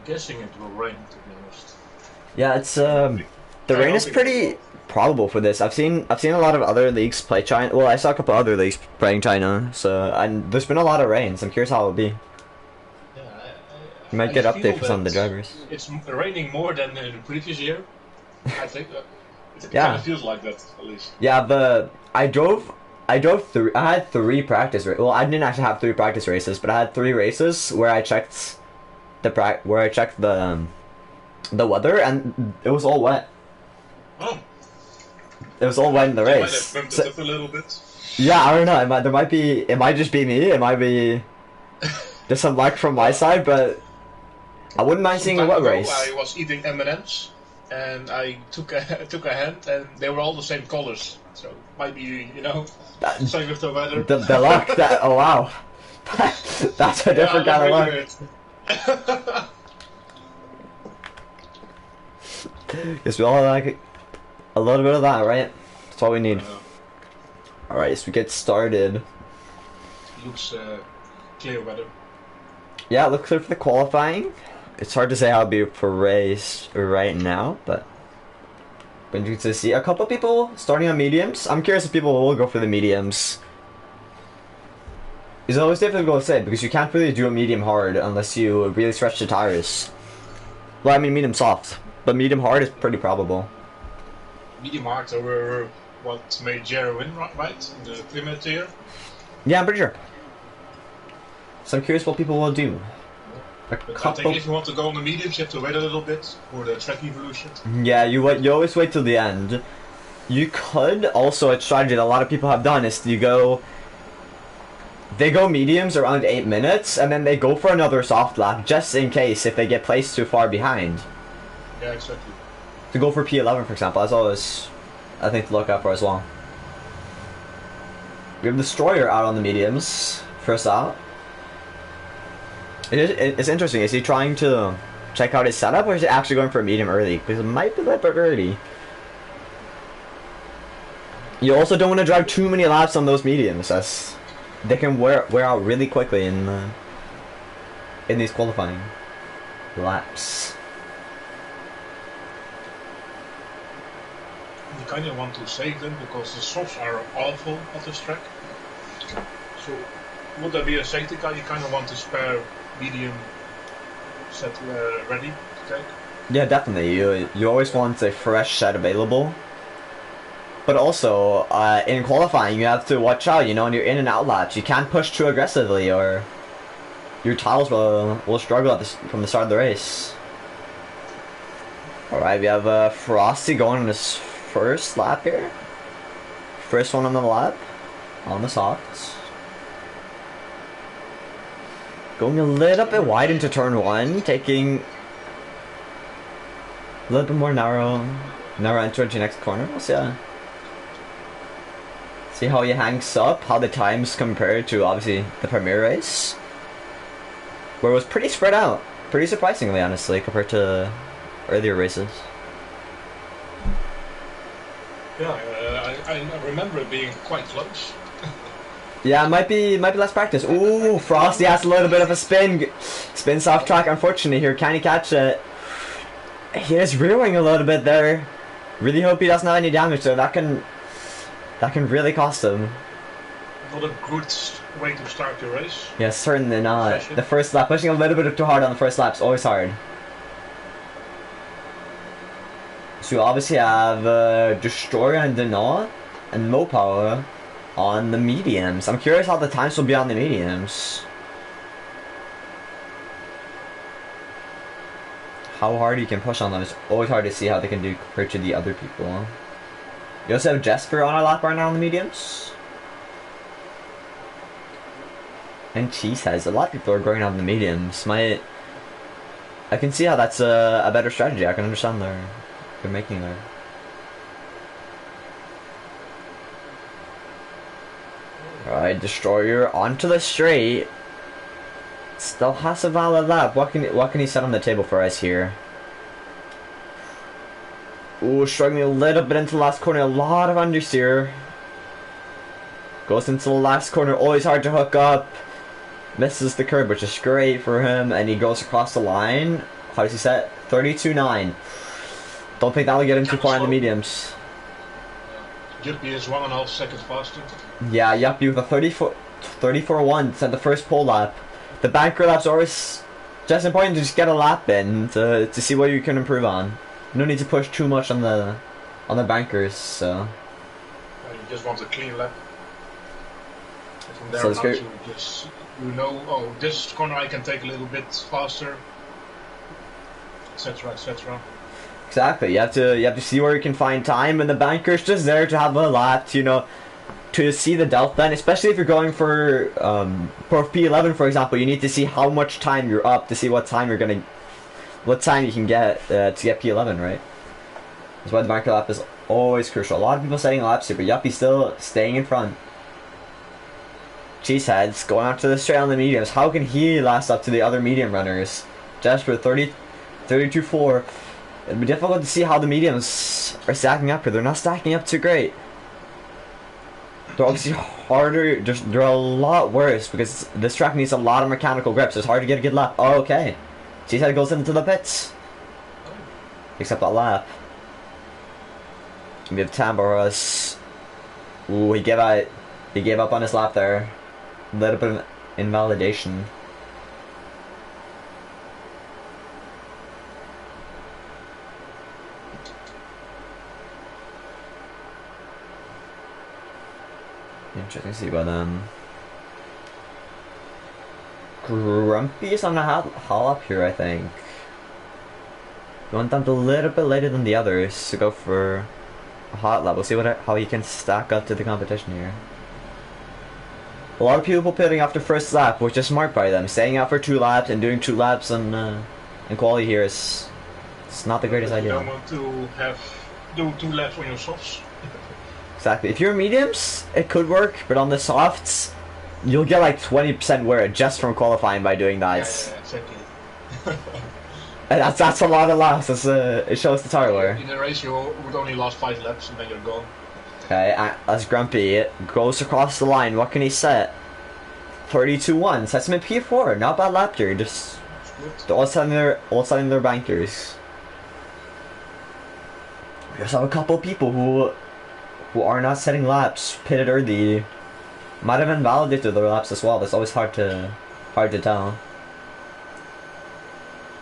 guessing it will rain, to be honest. Yeah, it's the rain is pretty probable for this. I've seen a lot of other leagues play China. Well, I saw a couple other leagues playing China, so and there's been a lot of rain. So I'm curious how it'll be. Yeah, You might get update for some of the drivers. It's raining more than in the previous year. I think it Yeah. kind of feels like that, at least. Yeah, but I had three practice races. Well, I didn't actually have three practice races, but I had three races where I checked the weather, and it was all wet. Oh. It was all wet in the They might race. have bumped So- it up a little bit. yeah, I don't know. It might just be me. It might be just some luck from my side, but I wouldn't mind seeing a Some wet time ago, race. I was eating M&Ms, and I took a hand, and they were all the same colors. So might be, same with the weather. The luck that oh wow, that's a different kind of luck. luck. Guess we all like a little bit of that, right? That's all we need. Alright, so we get started. Looks clear weather. Yeah, it looks good for the qualifying. It's hard to say how it'll be for race right now, but you to see a couple people starting on mediums. I'm curious if people will go for the mediums. It's always difficult to say because you can't really do a medium hard unless you really stretch the tires. Well, I mean medium soft, but medium hard is pretty probable. Medium hard over what made Jerry win, right? In the Plymouth year. Yeah, I'm pretty sure. So I'm curious what people will do. But I think if you want to go on the mediums, you have to wait a little bit for the track evolution. Yeah, you always wait till the end. You could also, a strategy that a lot of people have done is they go mediums around 8 minutes and then they go for another soft lap just in case if they get placed too far behind. Yeah, exactly. To go for P11 for example, that's always I think to look out for as well. We have Destroyer out on the mediums, first out. It's interesting, is he trying to check out his setup or is he actually going for a medium early? Because it might be a little bit early. You also don't want to drive too many laps on those mediums, as they can wear out really quickly in these qualifying laps. You kind of want to save them because the softs are awful at this track. So, would there be a safety car? You kind of want to spare medium set ready to take. Yeah, definitely. You always want a fresh set available. But also, in qualifying, you have to watch out. On your in and out laps, you can't push too aggressively, or your tires will struggle from the start of the race. All right, we have Frosty going on his first lap here. First one on the lap, on the softs. Going a little bit wide into turn 1, taking a little bit more narrow enter into next corner. We'll see how he hangs up, how the times compare to obviously the Premier race, where it was pretty spread out, pretty surprisingly honestly compared to earlier races. Yeah, I remember it being quite close. Yeah, it might be less practice. Ooh, Frosty has a little bit of a spins off track. Unfortunately, here can he catch it? He is rearing a little bit there. Really hope he doesn't have any damage, so that can really cost him. Not a good way to start your race. Yeah, certainly not. The first lap, pushing a little bit too hard on the first lap is always hard. So you obviously have Destroyer and Danaw and Mopower on the mediums. I'm curious how the times will be on the mediums. How hard you can push on them. It's always hard to see how they can do compared to the other people. You also have Jesper on our lap right now on the mediums. And Cheeseheads. A lot of people are going on the mediums. I can see how that's a better strategy. I can understand they're making there. Alright, Destroyer onto the straight. Still has a valid lap. What can he set on the table for us here? Ooh, struggling a little bit into the last corner. A lot of understeer. Goes into the last corner. Always hard to hook up. Misses the curb, which is great for him. And he goes across the line. how does he set? 32.9. Don't think that'll get him too far in the mediums. Juppie is 1.5 seconds faster. Yeah, Yuppie with a 34.1 set the first pole lap. The banker lap's always just important to just get a lap in to see what you can improve on. No need to push too much on the bankers, so. You just want a clean lap. And from there So on let's out, you know, oh, this corner I can take a little bit faster, etc., etc. Exactly. You have to see where you can find time, and the banker's just there to have a lap, to see the delta. And especially if you're going for P11, for example, you need to see how much time you're up to see what time you can get to get P11, right? That's why the banker lap is always crucial. A lot of people setting laps here, but Yuppie's still staying in front. Cheesehead's going out to the straight on the mediums. How can he last up to the other medium runners? Jasper 32.4. It'd be difficult to see how the mediums are stacking up here. They're not stacking up too great. They're obviously harder. They're a lot worse because this track needs a lot of mechanical grips. It's hard to get a good lap. Oh, okay. Cheesehead goes into the pits. Except that lap. We have Tamboras. Ooh, he gave up on his lap there. A little bit of invalidation. Interesting to see, but Grumpy is on a haul up here, I think. We went down a little bit later than the others to go for a hot lap. We'll see how he can stack up to the competition here. A lot of people pitting after first lap, which is smart by them. Staying out for 2 laps and doing 2 laps in quality here it's not the greatest idea. You don't want to do 2 laps on your softs. Exactly. If you're mediums, it could work, but on the softs, you'll get like 20% wear just from qualifying by doing that. Yeah, exactly. And that's a lot of laps. It shows the tire wear. In a race, you would only last 5 laps and then you're gone. Okay, as Grumpy goes across the line, what can he set? 32.1. Sets him in P4. Not bad lap here. Just all setting their bankers. We also have a couple of people who are not setting laps pitted early. Might have invalidated their laps as well. That's always hard to tell.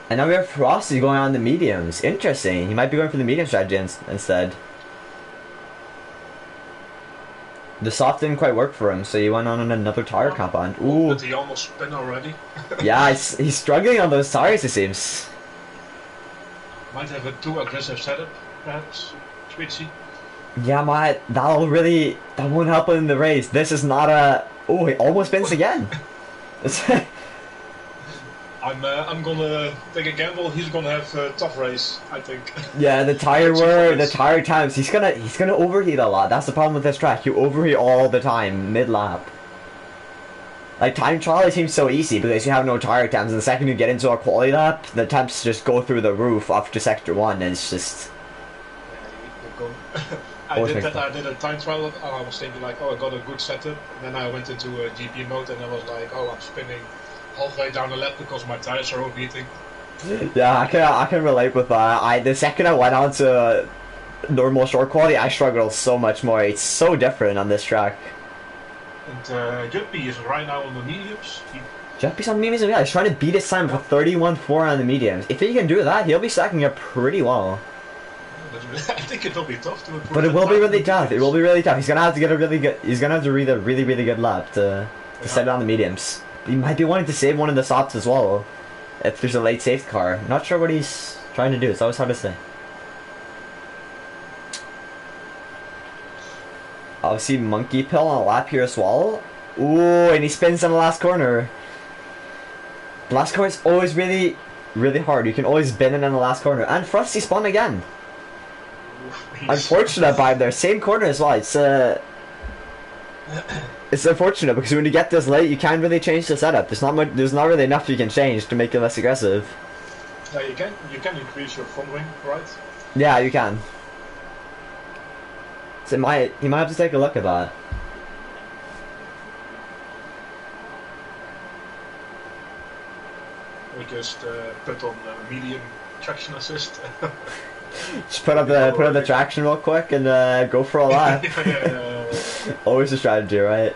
And now we have Frosty going on the mediums. Interesting. He might be going for the medium strategy instead. The soft didn't quite work for him, so he went on another tire compound. Ooh. But he almost spin already. Yeah, he's struggling on those tires, it seems. Might have a too aggressive setup, perhaps. Switchy. Yeah, that won't help him in the race. This is not a... Oh, he almost spins again. I'm gonna take a gamble. He's gonna have a tough race, I think. Yeah, the tire times. He's gonna overheat a lot. That's the problem with this track. You overheat all the time mid lap. Like time trial, it seems so easy because you have no tire temps. And the second you get into a quality lap, the temps just go through the roof up to sector 1, and it's just. I did a time trial. I was thinking like, oh, I got a good setup. And then I went into a GP mode, and I was like, oh, I'm spinning halfway down the lap because my tires are overheating. Yeah, I can relate with that. The second I went on to normal short quality, I struggled so much more. It's so different on this track. And Juppie is right now on the mediums. Juppie's on mediums, yeah. He's trying to beat his time for 31.4 on the mediums. If he can do that, he'll be stacking up pretty well. I think it will be tough to improve. But it will be really tough. It will be really tough. He's gonna have to get a really good. He's gonna have to read a really good lap to set it on the mediums. He might be wanting to save one of the softs as well, if there's a late safety car. Not sure what he's trying to do. It's always hard to say. Obviously, Monkey Pill on a lap here as well. Ooh, and he spins in the last corner. The last corner is always really hard. You can always bin it in the last corner. And Frosty spun again. Unfortunate vibe there. Same corner as well. It's unfortunate because when you get this late, you can't really change the setup. There's not really enough you can change to make it less aggressive. Yeah, you can increase your front wing, right? Yeah, you can. So you might have to take a look at that. just put on medium traction assist. Just put up the traction real quick and go for a lap. Always a strategy, right?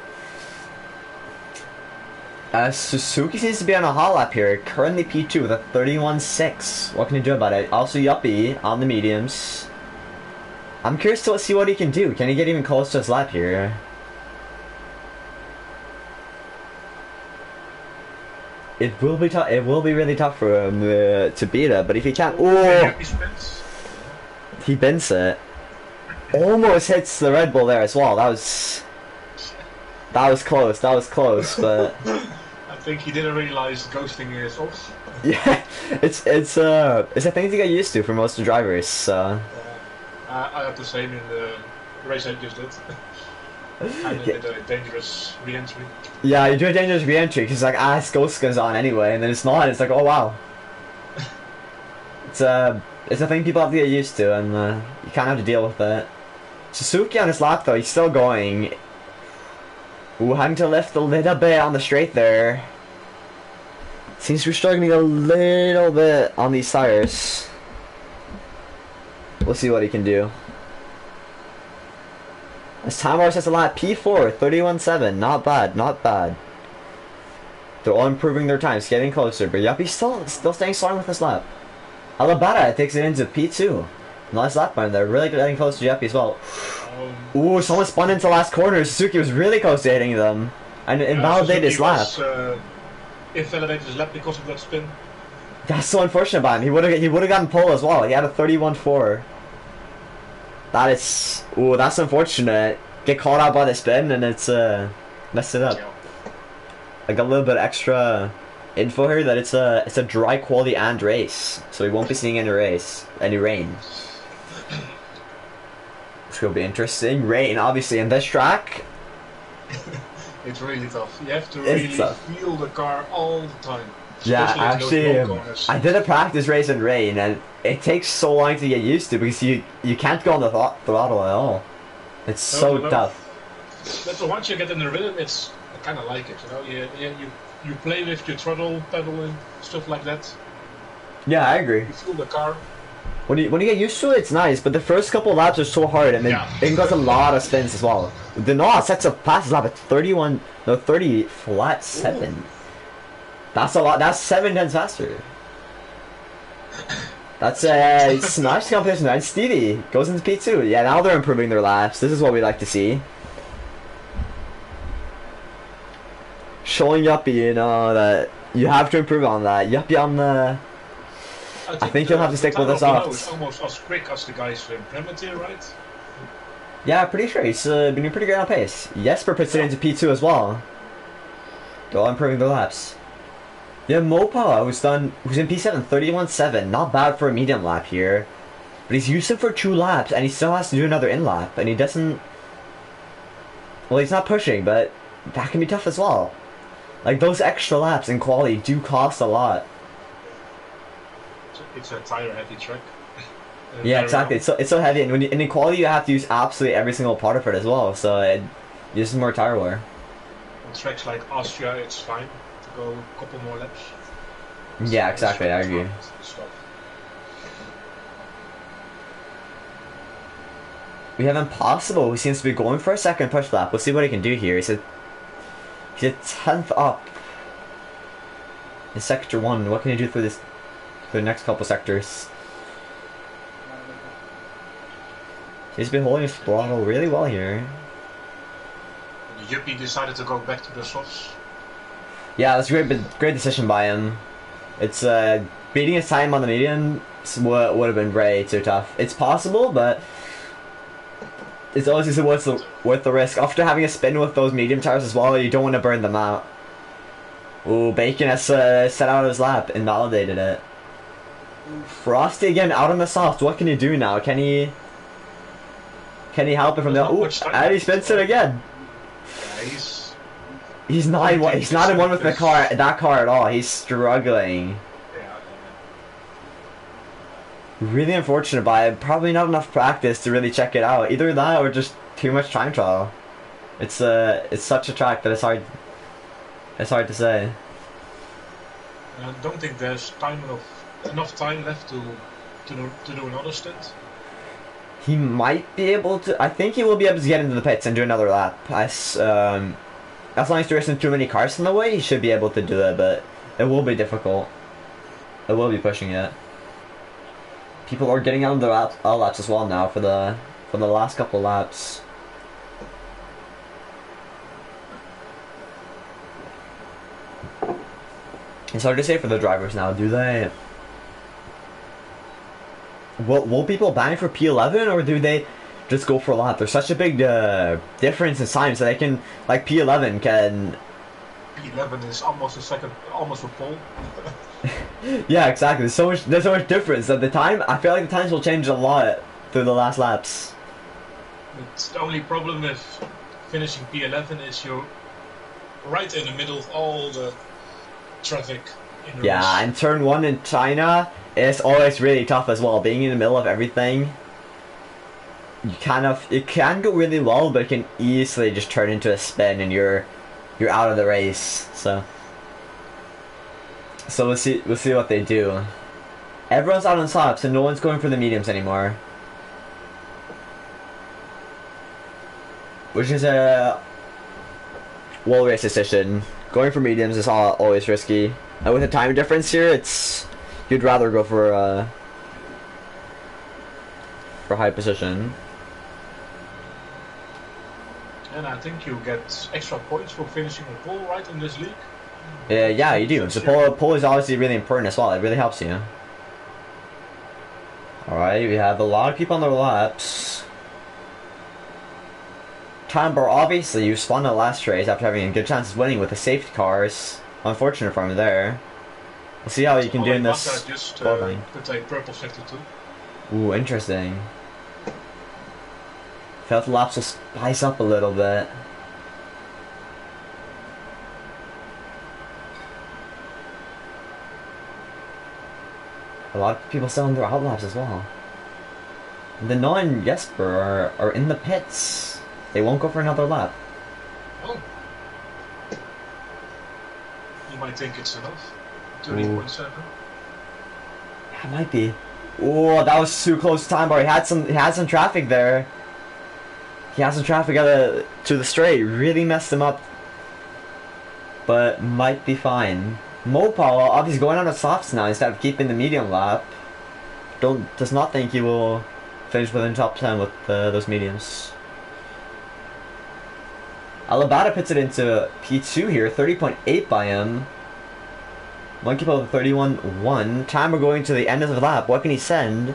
Suzuki seems to be on a hot lap here. Currently P2 with a 31.6. What can he do about it? Also Yuppie on the mediums. I'm curious to see what he can do. Can he get even close to his lap here? It will be tough. It will be really tough for him to beat it. But if he can't, he bends it. Almost hits the Red Bull there as well. That was close. That was close, but I think he didn't realize ghosting is off. yeah, it's a thing to get used to for most of the drivers. So. I had the same in the race I just did. Kind of did a dangerous re-entry. Yeah, you do a dangerous re-entry because like this ghost goes on anyway, and then it's not. It's like, oh wow. It's a thing people have to get used to, and you kind of have to deal with it. Suzuki on his lap though, he's still going. Ooh, having to lift a little bit on the straight there. Seems to be struggling a little bit on these tires. We'll see what he can do. His time sets a lap P4, 31.7. Not bad, not bad. They're all improving their times, getting closer. But Yuppie's still staying strong with this lap. Alabata takes it into P2. Nice lap by him there. Really getting close to Yuppie as well. Ooh, someone spun into the last corner. Suzuki was really close to hitting them. And invalidated his lap. Invalidated his lap because of that spin. That's so unfortunate about him. He would have gotten pole as well. He had a 31.4. That is, ooh, that's unfortunate. Get caught out by the spin and it's messed it up. I got a little bit extra info here that it's a dry quality and race, so we won't be seeing any rain. Which will be interesting. Rain, obviously, in this track. It's really tough. You have to really feel the car all the time. Yeah, actually, I did a practice race in rain, and it takes so long to get used to because you can't go on the throttle at all. It's so tough. But once you get in the rhythm, I kind of like it. You know, you play with your throttle pedal and stuff like that. Yeah, I agree. You feel the car. When you get used to it, it's nice, but the first couple of laps are so hard, and it does a lot of spins as well. The Noah sets a fastest lap at 30 flat 7. Ooh. That's a lot. That's 7 times faster. That's it's nice competition. And Stevie goes into P2. Yeah, now they're improving their laps. This is what we like to see. Showing Yuppie, you know, that you have to improve on that. Yuppie on the. I think you'll have to stick with this off. It's almost as quick as the guys in Primitive, right? Yeah, pretty sure he's been doing pretty great on pace. Jesper puts it into P2 as well. They're all improving their laps. Yeah, Mopa, who's in P7, 31.7. Not bad for a medium lap here. But he's used it for 2 laps, and he still has to do another in-lap. And he doesn't... Well, he's not pushing, but that can be tough as well. Like, those extra laps in quality do cost a lot. It's a tire-heavy track. Yeah, exactly. It's so heavy, and in quality you have to use absolutely every single part of it as well, so it uses more tire wear. On tracks like Austria, it's fine. Go a couple more laps. Yeah, exactly, I agree. We have Impossible, who seems to be going for a second push lap. We'll see what he can do here. He's a 10th up in sector 1. What can he do for the next couple sectors? He's been holding his throttle really well here. Yuppie decided to go back to the softs. Yeah, that's a great decision by him. It's beating his time on the medium would have been way too tough. It's possible, but it's always worth the risk. After having a spin with those medium tires as well, you don't want to burn them out. Ooh, Bacon has set out his lap, invalidated it. Frosty again out on the soft. What can he do now? Can he help it from the? Ooh, and he spins it again. Yeah, He's not in one with that car at all. He's struggling. Yeah. Really unfortunate by it. Probably not enough practice to really check it out. Either that or just too much time trial. It's such a track that it's hard to say. And I don't think there's enough time left to do another stint. He might be able to. I think he will be able to get into the pits and do another lap. As long as there isn't too many cars in the way, he should be able to do it, but it will be difficult. It will be pushing it. People are getting out of the laps as well now for the last couple laps. It's hard to say for the drivers now. Do they? Will people bang for P11 or do they just go for a lap? There's such a big difference in time, so they can, like, P11 can. P11 is almost a pole. Yeah, exactly. There's so much difference at the time. I feel like the times will change a lot through the last laps. It's the only problem with finishing P11 is you're right in the middle of all the traffic in the race. And turn 1 in China is always really tough as well. Being in the middle of everything, it can go really well, but it can easily just turn into a spin and you're out of the race. So we'll see what they do. Everyone's out on softs and no one's going for the mediums anymore, which is a race decision. Going for mediums is always risky, and with the time difference here, you'd rather go for high position. And I think you get extra points for finishing a pole right in this league. Yeah, you do. The pole is obviously really important as well. It really helps you. Alright, we have a lot of people on their laps. Tambar, obviously, you spun the last race after having a good chance of winning with the safety cars. Unfortunate for him there. We'll see how you can do in this. Just put a purple sector too. Ooh, interesting. Felt the laps will spice up a little bit. A lot of people still on their out laps as well. The non-Jesper are in the pits. They won't go for another lap. Oh. You might think it's enough. 30.7. That might be. Oh, that was too close to time bar. He had some traffic there. He had some traffic to the straight. Really messed him up. But might be fine. Mopal obviously going on the softs now instead of keeping the medium lap. Does not think he will finish within top 10 with those mediums. Alabata puts it into P2 here, 30.8 by him. Monkey Pole 31.1. Timer going to the end of the lap. What can he send?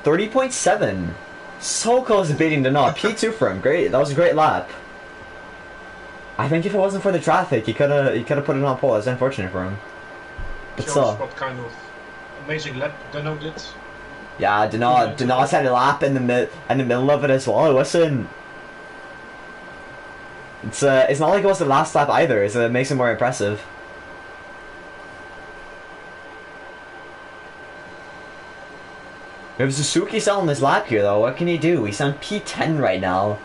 30.7. So close to beating Denard. P2 for him. Great. That was a great lap. I think if it wasn't for the traffic, he could have put it on pole. It's unfortunate for him. But still. What kind of amazing lap Denard did. Yeah, Denard had a lap in the middle of it as well. It wasn't. It's not like it was the last lap either, so it makes it more impressive. We have Suzuki selling his lap here though. What can he do? He's on P10 right now.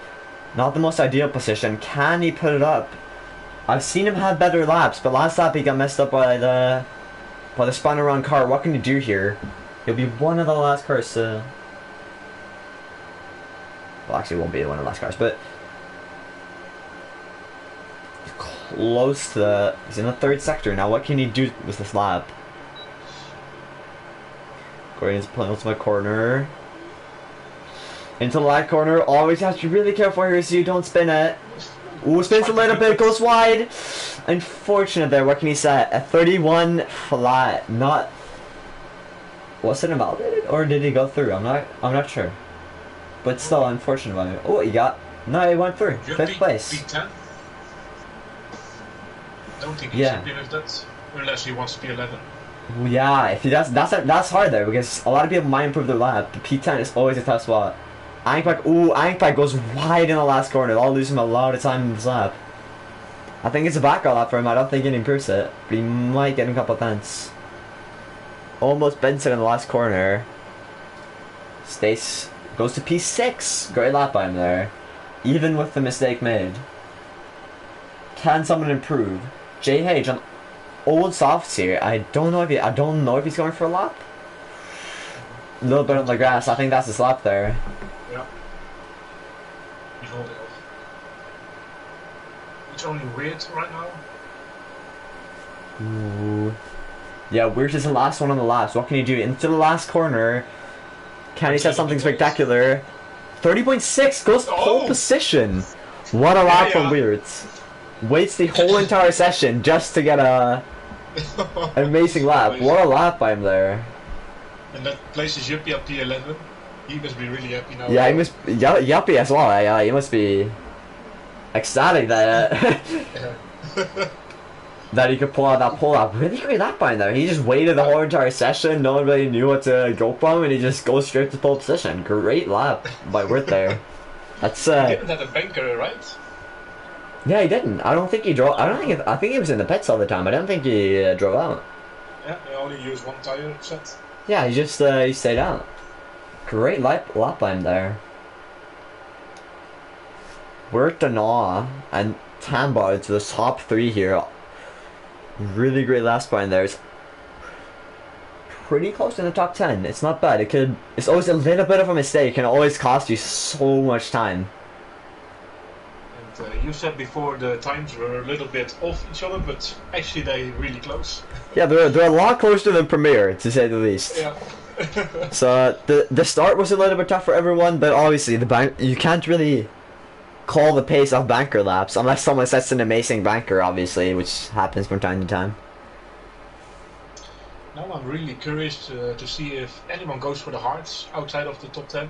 Not the most ideal position. Can he put it up? I've seen him have better laps, but last lap he got messed up by the spun around car. What can he do here? He'll be one of the last cars to... Well, actually, it won't be one of the last cars, but... He's close to the... He's in the third sector now. What can he do with this lap? Going into penultimate corner. Into the light corner. Always have to be really careful here so you don't spin it. Ooh, spins a little bit, goes wide. Unfortunate there. What can he set? A 31 flat. Not... Was it invalidated or did he go through? I'm not sure. But still, unfortunate about it. Oh, he got... No, he went through. 5th place. P10? Don't think he should be with that. Unless he wants P11. Yeah, if he does, that's hard there because a lot of people might improve their lap. The P10 is always a tough spot. Angpak goes wide in the last corner. That'll lose him a lot of time in this lap. I think it's a background lap for him. I don't think he improves it, but he might get a couple of tenths. Almost bends it in the last corner. Stace goes to P6. Great lap by him there, even with the mistake made. Can someone improve? JH on... old softs here. I don't know if he's going for a lap. A little bit on the grass. I think that's his lap there. Yeah. He's holding off. It's only weird right now. Ooh. Yeah, Weird is the last one on the laps. What can he do? Into the last corner. Can he set something spectacular? 30.6 goes pole position. What a lap from Weird. Waits the whole entire session just to get a an amazing lap. What a lap by him there. And that places Yuppie at P11. He must be really happy now. Yeah, he must. Yuppie as well. Yeah, he must be ecstatic that that he could pull out that pull up. Really great lap by him there. He just waited the whole entire session. No one really knew what to go from, and he just goes straight to pole position. Great lap by Wirt there. That's He didn't have a banker, right? Yeah, he didn't. I don't think he drove. I think he was in the pits all the time. I don't think he drove out. Yeah, he only used one tire set. Yeah, he just he stayed out. Great lap by him there. Wirt, Danaw, and Tambard to the top 3 here. Really great last by him there. It's pretty close in the top 10. It's not bad. It's always a little bit of a mistake. It can always cost you so much time. And you said before the times were a little bit off each other, but actually they're really close. Yeah, they're a lot closer than Premier, to say the least. Yeah. So the start was a little bit tough for everyone, but obviously you can't really call the pace of banker laps unless someone sets an amazing banker, obviously, which happens from time to time. Now I'm really curious to see if anyone goes for the hards outside of the top 10.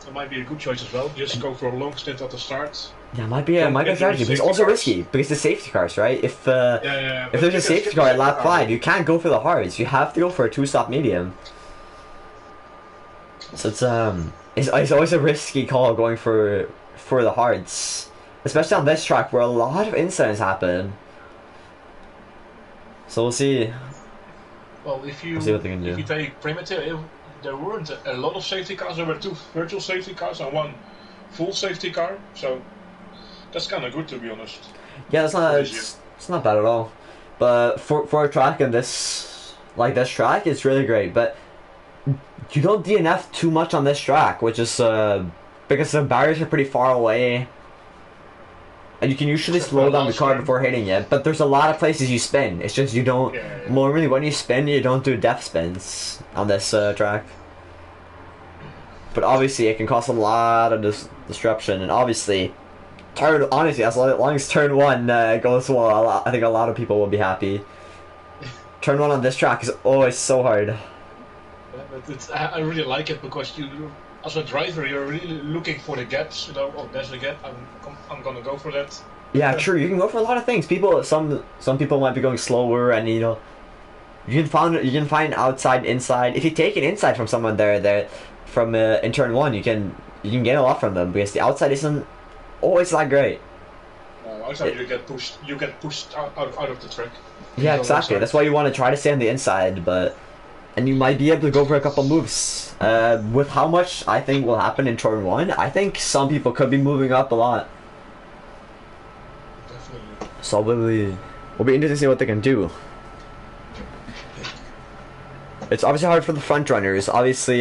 That might be a good choice as well. Just go for a long stint at the start. Yeah, might be a strategy, but it's also risky because the safety cars, right? If if there's a safety car at lap 5, you can't go for the hards. You have to go for a 2-stop medium. So it's always a risky call going for the hards, especially on this track where a lot of incidents happen. So we'll see. Well, if you We'll see what they can do. if you take Primitive, there weren't a lot of safety cars. There were 2 virtual safety cars and 1 full safety car. So that's kind of good, to be honest. Yeah, it's not bad at all. But for a track in this track, it's really great. But you don't DNF too much on this track, which is because the barriers are pretty far away, and you can usually slow down the car before hitting it. But there's a lot of places you spin. It's just you don't. Normally, when you spin, you don't do depth spins on this track. But obviously, it can cause a lot of disruption, and obviously, honestly, as long as turn 1 goes well, I think a lot of people will be happy. Turn 1 on this track is always so hard. Yeah, but I really like it because you, as a driver, you're really looking for the gaps. You know, oh, there's a gap. I'm gonna go for that. Yeah, true. You can go for a lot of things. Some people might be going slower, and you can find outside, inside. If you take an inside from someone there from in turn 1, you can get a lot from them because the outside isn't always that great. Outside you get pushed out of the track. Yeah, exactly. That's why you want to try to stay on the inside, and you might be able to go for a couple moves. With how much I think will happen in turn 1, I think some people could be moving up a lot. Definitely. So we'll be interested to see what they can do. It's obviously hard for the front runners. Obviously,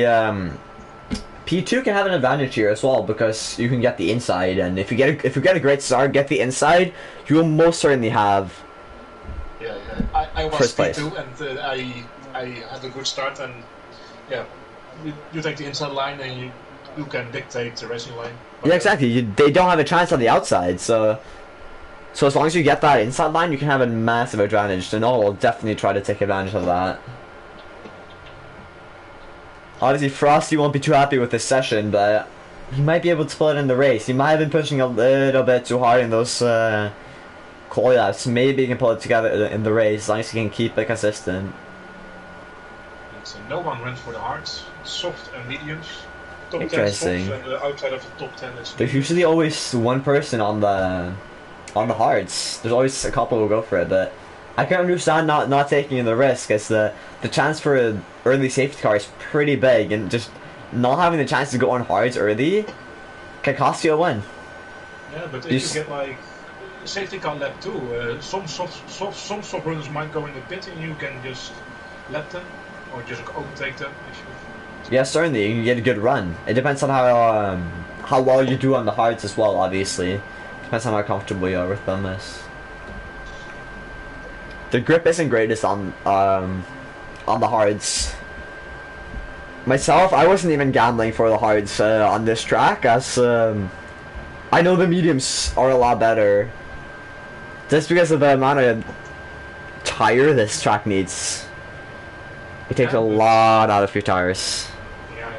P2 can have an advantage here as well because you can get the inside, and if you get a great start, get the inside, you will most certainly have. Yeah. I was first place. P2 and I had a good start, and yeah, you take the inside line and you can dictate the racing line. Yeah, exactly. They don't have a chance on the outside, so as long as you get that inside line, you can have a massive advantage. And I'll definitely try to take advantage of that. Obviously, Frosty won't be too happy with this session, but he might be able to pull it in the race. He might have been pushing a little bit too hard in those quali laps. Maybe he can pull it together in the race as long as he can keep it consistent. So no one went for the hards, soft and mediums. Top 10 Interesting. softs, and outside of the top 10 it's There's usually always one person on the hards. There's always a couple who go for it, but I can understand not taking the risk, as the chance for an early safety car is pretty big, and just not having the chance to go on hards early can cost you a win. Yeah, but if you get like safety car lap too. Some soft runners might go in the pit and you can just lap them or just overtake them. Yeah, certainly you can get a good run. It depends on how well you do on the hards as well. Obviously, depends on how comfortable you are with them. The grip isn't greatest on the hards. Myself, I wasn't even gambling for the hards on this track, as I know the mediums are a lot better. Just because of the amount of tire this track needs. It takes a lot out of your tires. Yeah.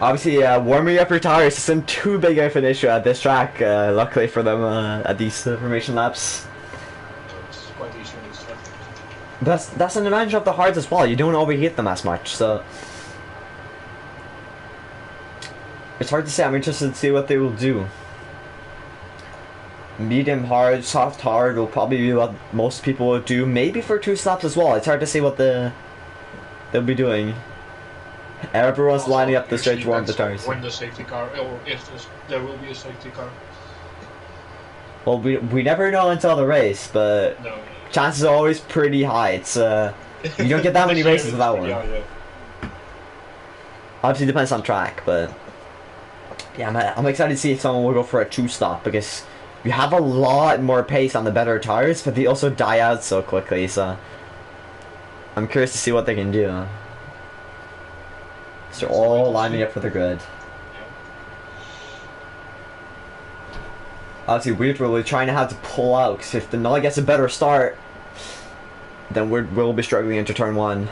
Obviously, warming up your tires isn't too big of an issue at this track, luckily for them at these formation laps. It's quite easy on this track. That's an advantage of the hards as well, you don't overheat them as much, so... It's hard to say, I'm interested to see what they will do. Medium hard, soft hard will probably be what most people will do, maybe for 2 stops as well. It's hard to see what they'll be doing. Everyone's also lining up the straight to warm the tires. When the safety car, or if there will be a safety car. Well, we never know until the race, but no. Chances are always pretty high. It's you don't get that many races without one. Yeah. Obviously, depends on track, but yeah, I'm excited to see if someone will go for a 2-stop because you have a lot more pace on the better tires, but they also die out so quickly. So I'm curious to see what they can do. So they're all lining up for the grid. Obviously, we're really trying to have to pull out, because if Denali gets a better start, then we'll be struggling into turn 1.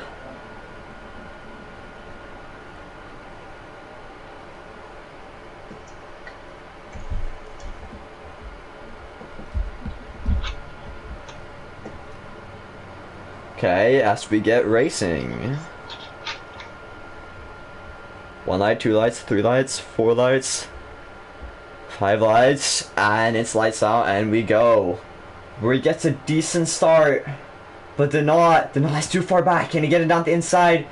Okay, as we get racing. 1 light, 2 lights, 3 lights, 4 lights, 5 lights, and it's lights out, and we go. Where he gets a decent start, but Denali's too far back. Can he get it down the inside?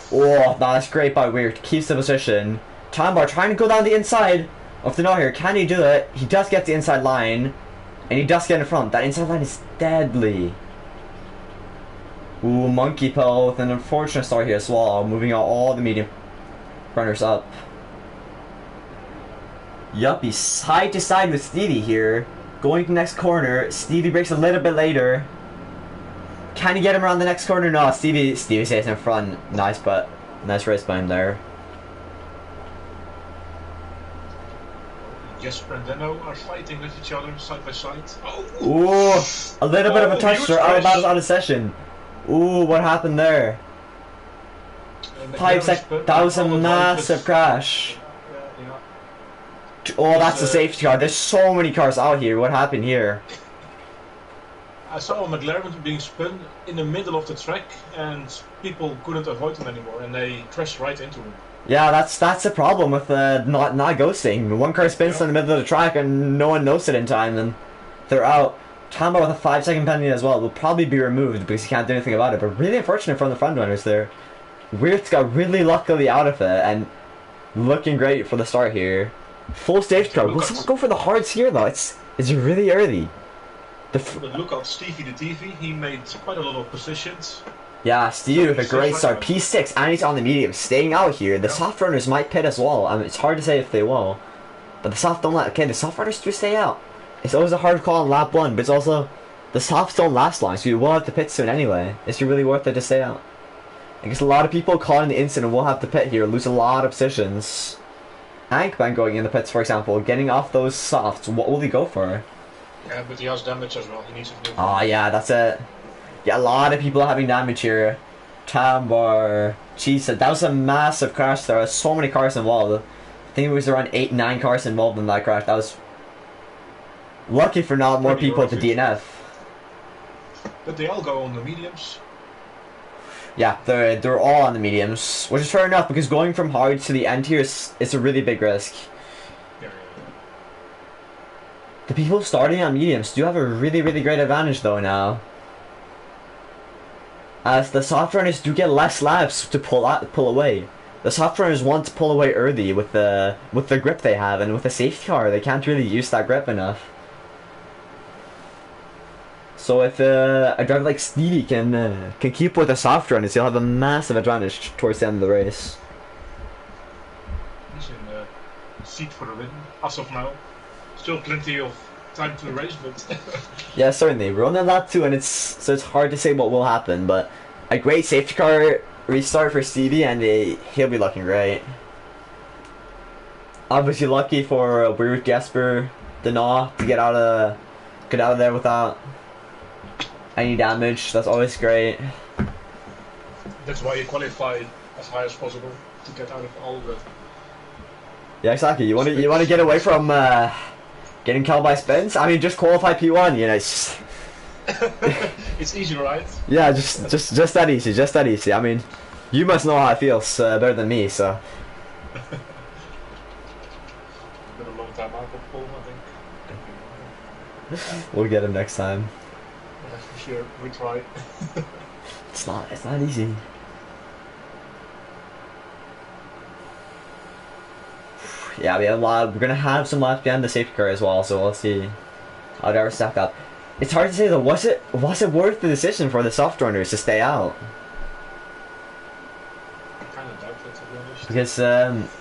Oh, that's great by Weird. Keeps the position. Tambar trying to go down the inside of Denali here. Can he do it? He does get the inside line, and he does get in front. That inside line is deadly. Ooh, Monkey Pill with an unfortunate start here as well, moving out all the medium runners up. Yup, he's side to side with Stevie here. Going to the next corner. Stevie breaks a little bit later. Can he get him around the next corner? No, Stevie stays in front. Nice race by him there. Jesper and Deno are fighting with each other side by side. Ooh, a little bit of a touch there. Out of session. Ooh, what happened there? 5 seconds. That was a massive crash. Yeah. Oh, that's a safety car. There's so many cars out here. What happened here? I saw a McLaren being spun in the middle of the track, and people couldn't avoid them anymore, and they crashed right into him. Yeah, that's the problem with not ghosting. One car spins in the middle of the track, and no one knows it in time, and they're out. Tamba with a 5-second penalty as well will probably be removed because he can't do anything about it. But really unfortunate from the front runners there. Wirtz got really luckily out of it and looking great for the start here. Full stage car. Will someone go for the hards here though? It's really early. But look at Stevie the TV. He made quite a lot of positions. Yeah, Stevie with a great start. P6 and he's on the medium, staying out here. The soft runners might pit as well. I mean, it's hard to say if they will, but the soft don't let. Okay, the soft runners do stay out. It's always a hard call on lap 1, but it's also the softs don't last long, so you will have to pit soon anyway. Is it really worth it to stay out? I guess a lot of people calling the incident will have to pit here, lose a lot of positions. Ankman going in the pits, for example, getting off those softs. What will he go for? Yeah, but he has damage as well. He needs to. Oh yeah, that's it. Yeah, a lot of people are having damage here. Tambar, Chisa, that was a massive crash. There were so many cars involved. I think it was around 8-9 cars involved in that crash. That was lucky for not more people at the DNF. But they all go on the mediums. Yeah, they're all on the mediums, which is fair enough because going from hard to the end here is a really big risk. Yeah. The people starting on mediums do have a really great advantage though now, as the soft runners do get less laps to pull away. the soft runners want to pull away early with the grip they have, and with the safety car, they can't really use that grip enough. So if a driver like Stevie can keep with the soft runners, he'll have a massive advantage towards the end of the race. He's in the seat for the win as of now. Still plenty of time to race, but yeah, certainly. We're on lap 2, and it's hard to say what will happen, but a great safety car restart for Stevie, and he'll be looking great. Obviously lucky for Weird Jesper Denault to get out of there without any damage. That's always great. That's why you qualify as high as possible to get out of all the. Yeah, exactly. You want to get away from getting killed by spins. I mean, just qualify P1. You know, it's just. It's easy, right? Yeah, just that easy. Just that easy. I mean, you must know how it feels better than me. So. Been a long time out of Paul, I think. We'll get him next time. That's for sure. We try. It's not easy. Yeah, we're gonna have some laps behind the safety car as well, so we'll see how they stack up. It's hard to say though. Was it worth the decision for the soft runners to stay out? I kind of doubt it, to be honest. Because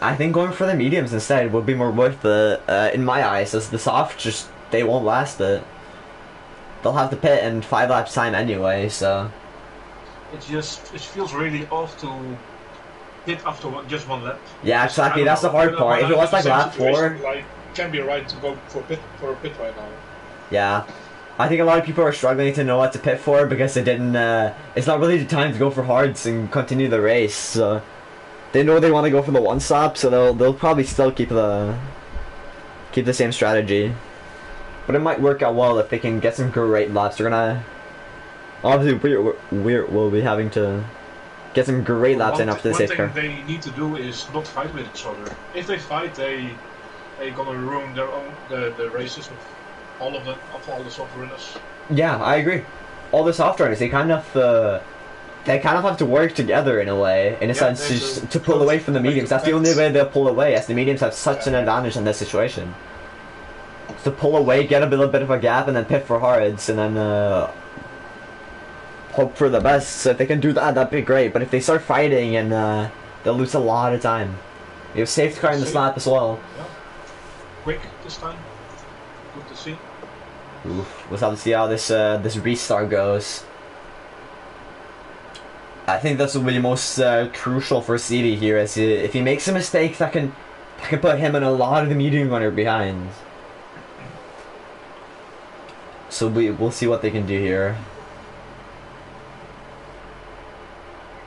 I think going for the mediums instead would be more worth it in my eyes. As the soft they won't last it. They'll have to pit in 5 laps time anyway, so. It feels really off to pit after just one lap. Yeah, exactly. That's the hard part. If it was like lap 4, like, can be right to go for a pit right now. Yeah, I think a lot of people are struggling to know what to pit for because they didn't. It's not really the time to go for hards and continue the race. So they know they want to go for the one stop, so they'll probably still keep the same strategy. But it might work out well if they can get some great laps. They're gonna obviously we'll be having to get some great laps in after the safety car. One thing they need to do is not fight with each other. If they fight, they're gonna ruin their own the races with all the soft runners. Yeah, I agree. All the soft runners, they kind of have to work together in a way, in a sense, to pull away from the mediums. That's the only way they'll pull away, as the mediums have such an advantage in this situation. To pull away, get a little bit of a gap, and then pit for hards, and then hope for the best. So if they can do that, that'd be great. But if they start fighting, and they'll lose a lot of time. You have safety car in the slap as well. Yeah. Quick this time. Good to see. Oof. We'll have to see how this restart goes. I think this will be most crucial for Stevie here, as if he makes a mistake that can put him and a lot of the medium runner behind. So we'll see what they can do here.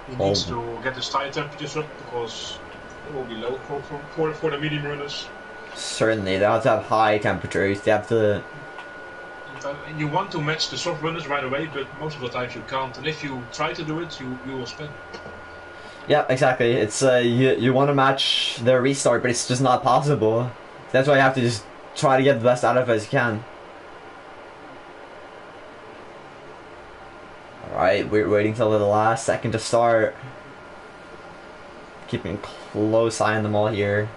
He needs to get his tire temperatures up because it will be low for the medium runners. Certainly, they have to have high temperatures. They have to. You want to match the soft runners right away, but most of the times you can't. And if you try to do it, you will spin. Yeah, exactly. It's you want to match their restart, but it's just not possible. That's why you have to just try to get the best out of it as you can. Alright, we're waiting till the last second to start. Keeping a close eye on them all here.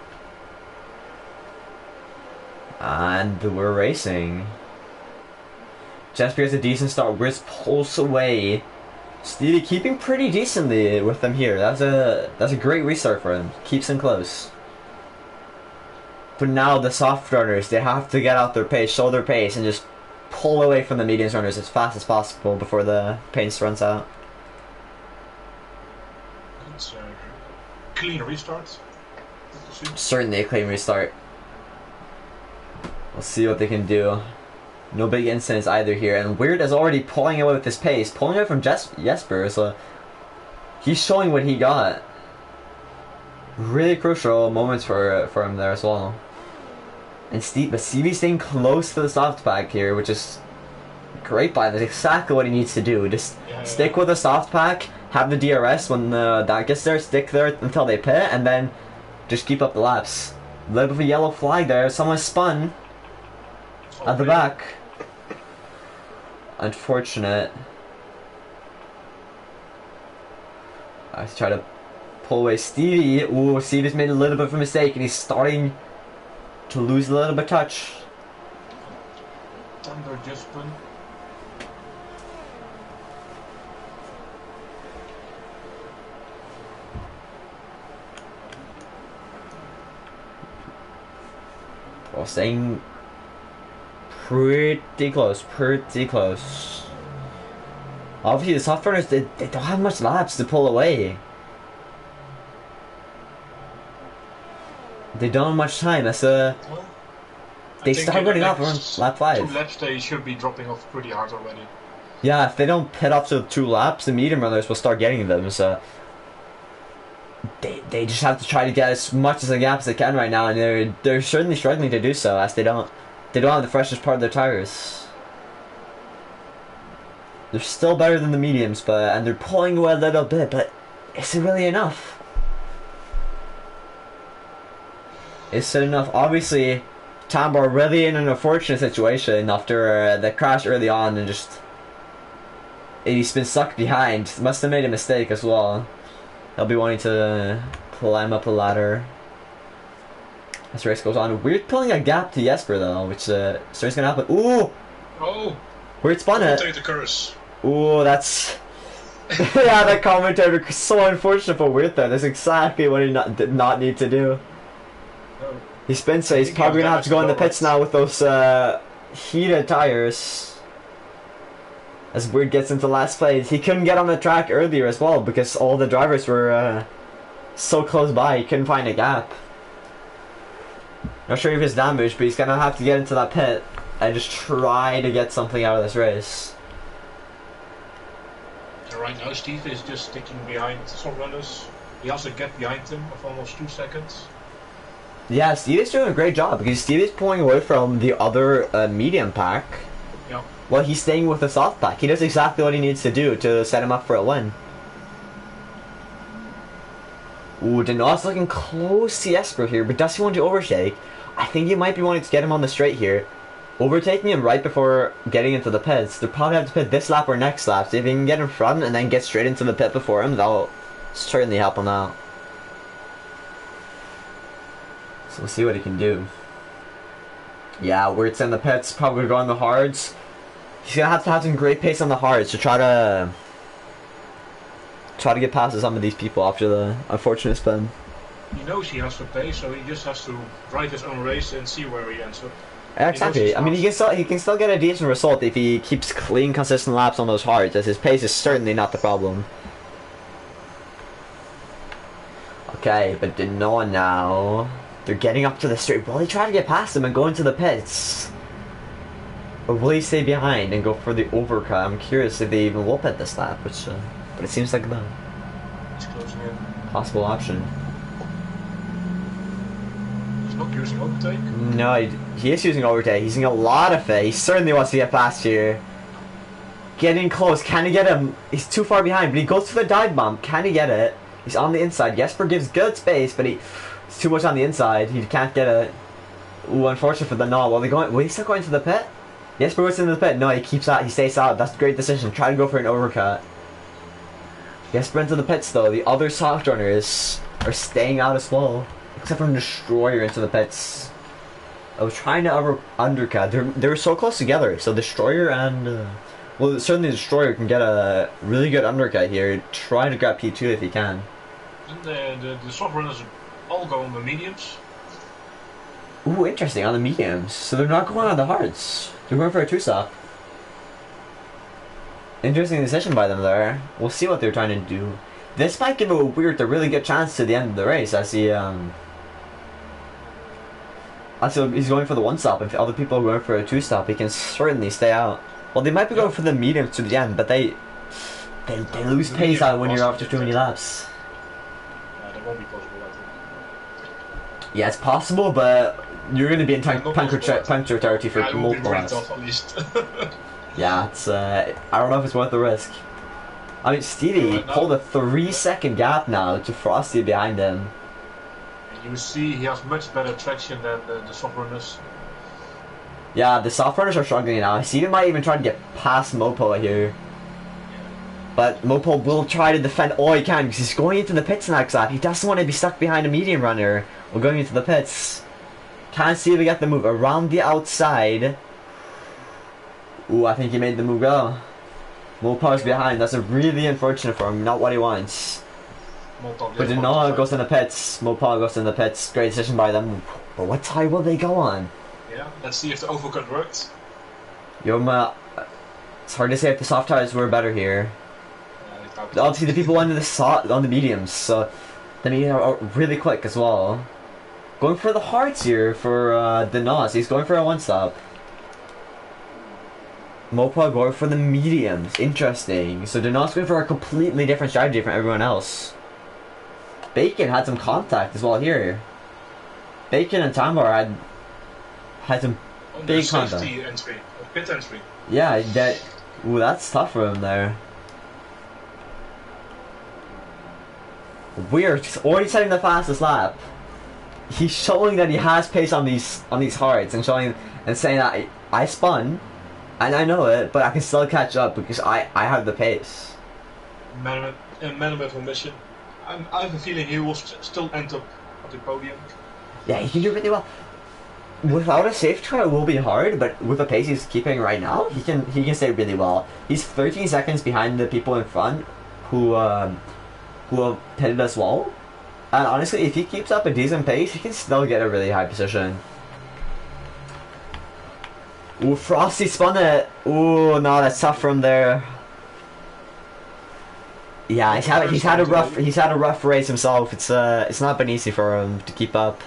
And we're racing. Jesper has a decent start. Riz pulls away. Stevie keeping pretty decently with them here. That's a great restart for him. Keeps him close. But now the soft runners, they have to get out their pace, show their pace, and just pull away from the medium runners as fast as possible before the pace runs out. It's a clean restart. Certainly a clean restart. We'll see what they can do. No big incidents either here, and Weird is already pulling away with his pace, pulling away from Jesper, so he's showing what he got. Really crucial moments for him there as well. And Stevie's staying close to the soft pack here, which is great by him. That's exactly what he needs to do. Just stick with the soft pack, have the DRS when that gets there, stick there until they pit, and then just keep up the laps. A little bit of a yellow flag there. Someone spun at the back. Unfortunate. I try to pull away Stevie. Ooh, Stevie's made a little bit of a mistake and he's starting to lose a little bit of touch. Thunder discipline. Well, staying pretty close, pretty close. Obviously, the soft runners, they don't have much laps to pull away. They don't have much time. That's Well, they start running off around lap 5. 2 laps, they should be dropping off pretty hard already. Yeah, if they don't pit up to 2 laps, the medium runners will start getting them. So they just have to try to get as much as the gap as they can right now, and they're certainly struggling to do so as they don't have the freshest part of their tires. They're still better than the mediums, and they're pulling away a little bit, but is it really enough? Is it enough? Obviously, Tambor really in an unfortunate situation after the crash early on, and he's been stuck behind. Must have made a mistake as well. He'll be wanting to climb up a ladder as the race goes on. We're pulling a gap to Jesper though, which starts gonna happen. Ooh! Oh! Weird spun it. Take the curse. Ooh, that's yeah. That commentator is so unfortunate for Weird there. That's exactly what he did not need to do. No. He spins, so he's probably gonna have to go in the pits now with those heated tires. As Weird gets into last place, he couldn't get on the track earlier as well because all the drivers were so close by. He couldn't find a gap. Not sure if he's damaged, but he's gonna have to get into that pit and just try to get something out of this race. And right now, Steve is just sticking behind some runners. He has a gap behind him of almost 2 seconds. Yeah, Steve is doing a great job because Steve is pulling away from the other medium pack. Yeah. Well, he's staying with the soft pack. He does exactly what he needs to do to set him up for a win. Ooh, Denos looking close to Jesper here, but does he want to overtake? I think he might be wanting to get him on the straight here. Overtaking him right before getting into the pits. They'll probably have to pit this lap or next lap. So if he can get in front and then get straight into the pit before him, that'll certainly help him out. So we'll see what he can do. Yeah, Wirtz in the pits, probably going the hards. He's gonna have to have some great pace on the hards to try to get past some of these people after the unfortunate spin. He knows he has to pay, so he just has to ride his own race and see where he ends up. Exactly. I mean, he can still get a decent result if he keeps clean, consistent laps on those hards, as his pace is certainly not the problem. Okay, but Denon now. They're getting up to the straight. Will he try to get past him and go into the pits? Or will he stay behind and go for the overcut? I'm curious if they even will pit this lap, but it seems like the He's closing in. possible option. He's not using overtake. No, he is using overtake. He's using a lot of it. He certainly wants to get past here. Getting close. Can he get him? He's too far behind, but he goes for the dive bomb. Can he get it? He's on the inside. Jesper gives good space, but it's too much on the inside. He can't get it. Ooh, unfortunate for the no. Will he still going to the pit? Jesper goes into the pit. No, he keeps out. He stays out. That's a great decision. Try to go for an overcut. Jesper into the pits though. The other soft runners are staying out as well, except for Destroyer into the pits. I was trying to undercut. They were so close together. So Destroyer and well, certainly Destroyer can get a really good undercut here. Try to grab P2 if he can. And the soft runners all go on the mediums. Ooh, interesting, on the mediums. So they're not going on the hards. They're going for a 2-stop. Interesting decision by them there. We'll see what they're trying to do. This might give a really good chance to the end of the race as he's going for the 1-stop. If other people are going for a 2-stop, he can certainly stay out. Well, they might be going for the mediums to the end, but they lose pace out when you're after too many laps. That won't be possible, I think. Yeah, it's possible, but you're going to be in puncture territory for multiple laps. Off, at least. Yeah, it's I don't know if it's worth the risk. I mean, Stevie pulled a 3-second gap now to Frosty behind him. You see, he has much better traction than the soft runners. Yeah, the soft runners are struggling now. Stevie might even try to get past Mopo here. But Mopol will try to defend all he can because he's going into the pits next lap. He doesn't want to be stuck behind a medium runner or going into the pits. Can't see if we get the move around the outside. Ooh, I think he made the move go. Mopol's behind. That's a really unfortunate for him. Not what he wants. But Denaw goes in the pits. Mopol goes in the pits. Great decision by them. But what tire will they go on? Yeah, let's see if the overcut worked. Yoma, it's hard to say if the soft tires were better here. Obviously, the people on the mediums, so the mediums are really quick as well. Going for the hards here for Denaw. He's going for a one-stop. Mopol going for the mediums. Interesting. So Denaw's going for a completely different strategy from everyone else. Bacon had some contact as well here. Bacon and Tambar had some big contact. Entry, pit entry. Yeah, that's tough for him there. Weird, he's already setting the fastest lap. He's showing that he has pace on these hards and showing and saying that I spun and I know it, but I can still catch up because I have the pace. Man with a mission. I have a feeling he will still end up at the podium. Yeah, he can do really well. Without a safety car, it will be hard, but with the pace he's keeping right now, he can stay really well. He's 13 seconds behind the people in front who have pitted as well. And honestly, if he keeps up a decent pace, he can still get a really high position. Ooh, Frosty spun it. Ooh, no, that's tough from there. Yeah, he's had a rough race himself. It's not been easy for him to keep up.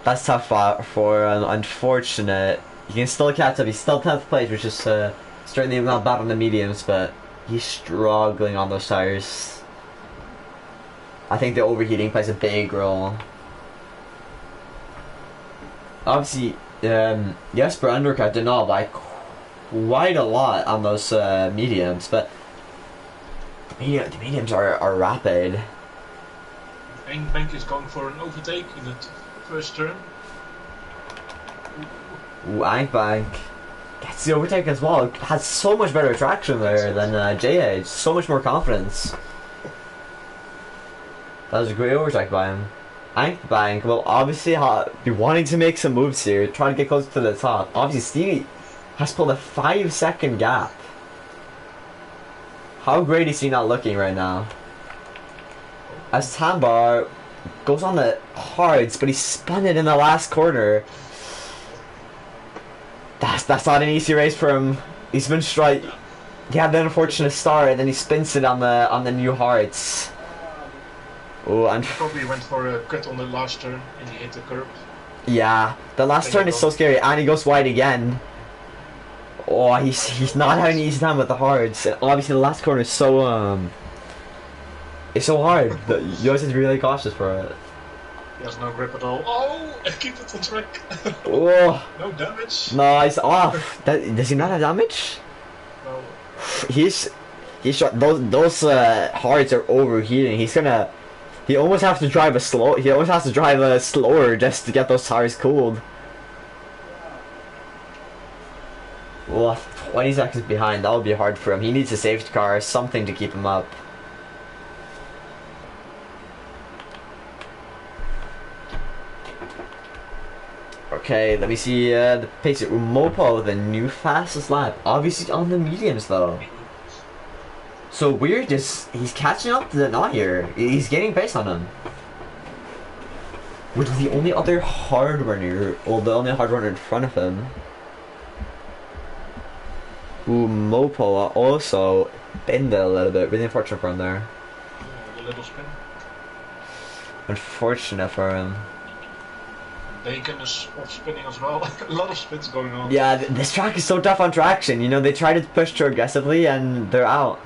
That's tough for an unfortunate. He can still catch up. He's still 10th place, which is certainly not bad on the mediums, but he's struggling on those tires. I think the overheating plays a big role. Obviously, Jesper undercut Denaw by quite a lot on those mediums, but the mediums are rapid. Bank is going for an overtake in the first turn. Ooh, Bank gets the overtake as well. Has so much better traction there than JH. So much more confidence. That was a great overtake by him. Bank will obviously be wanting to make some moves here, trying to get close to the top. Obviously, Stevie has pulled a 5-second gap. How great is he not looking right now? As Tambar goes on the hards, but he spun it in the last corner. That's not an easy race for him. He's been he had an unfortunate start, and then he spins it on the new hards. Oh, and probably went for a cut on the last turn and he hit the curb. Yeah, the last turn is so scary, and he goes wide again. Oh, he's not having an easy time with the hards. And obviously, the last corner is so it's so hard. You always have to be really cautious for it. He has no grip at all. Oh, and keep it on track. Oh, no damage. No, he's off. Does he not have damage? No. He's those hards are overheating. He almost has to drive slower just to get those tires cooled. Well, 20 seconds behind, that would be hard for him. He needs a safety car, something to keep him up. Okay, let me see the pace at Umopo, the new fastest lap. Obviously on the mediums though. So weird, he's catching up to Denaw here. He's getting pace on him. Which is the only other hard runner, in front of him. Ooh, Mopo also bended a little bit. Really unfortunate for him there. A little spin. Unfortunate for him. Bacon is off spinning as well. A lot of spins going on. Yeah, this track is so tough on traction. You know, they try to push too aggressively and they're out.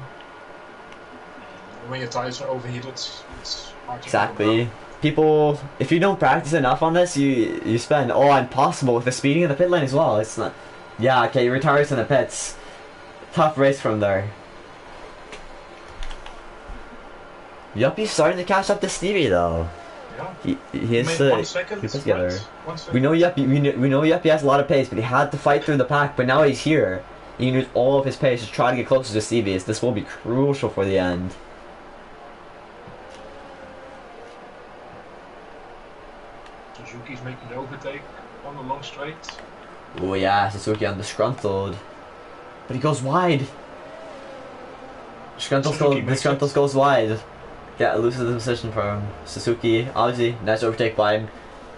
When your tires are overheated, it's hard to exactly. People, if you don't practice enough on this, you spend impossible with the speeding of the pit lane as well. It's not. Yeah, okay, he retires in the pits. Tough race from there. Yuppie's starting to catch up to Stevie though. Yeah. He is. 1 second. He put together. 1 second. We know Yuppie has a lot of pace, but he had to fight through the pack. But now he's here. He can use all of his pace to try to get closer to Stevie. This will be crucial for the end. Suzuki's making the overtake on the long straight. Oh yeah, Suzuki undisgruntled. But he goes wide. Disgruntles goes wide. Yeah, loses the position from Suzuki. Obviously, nice overtake by him.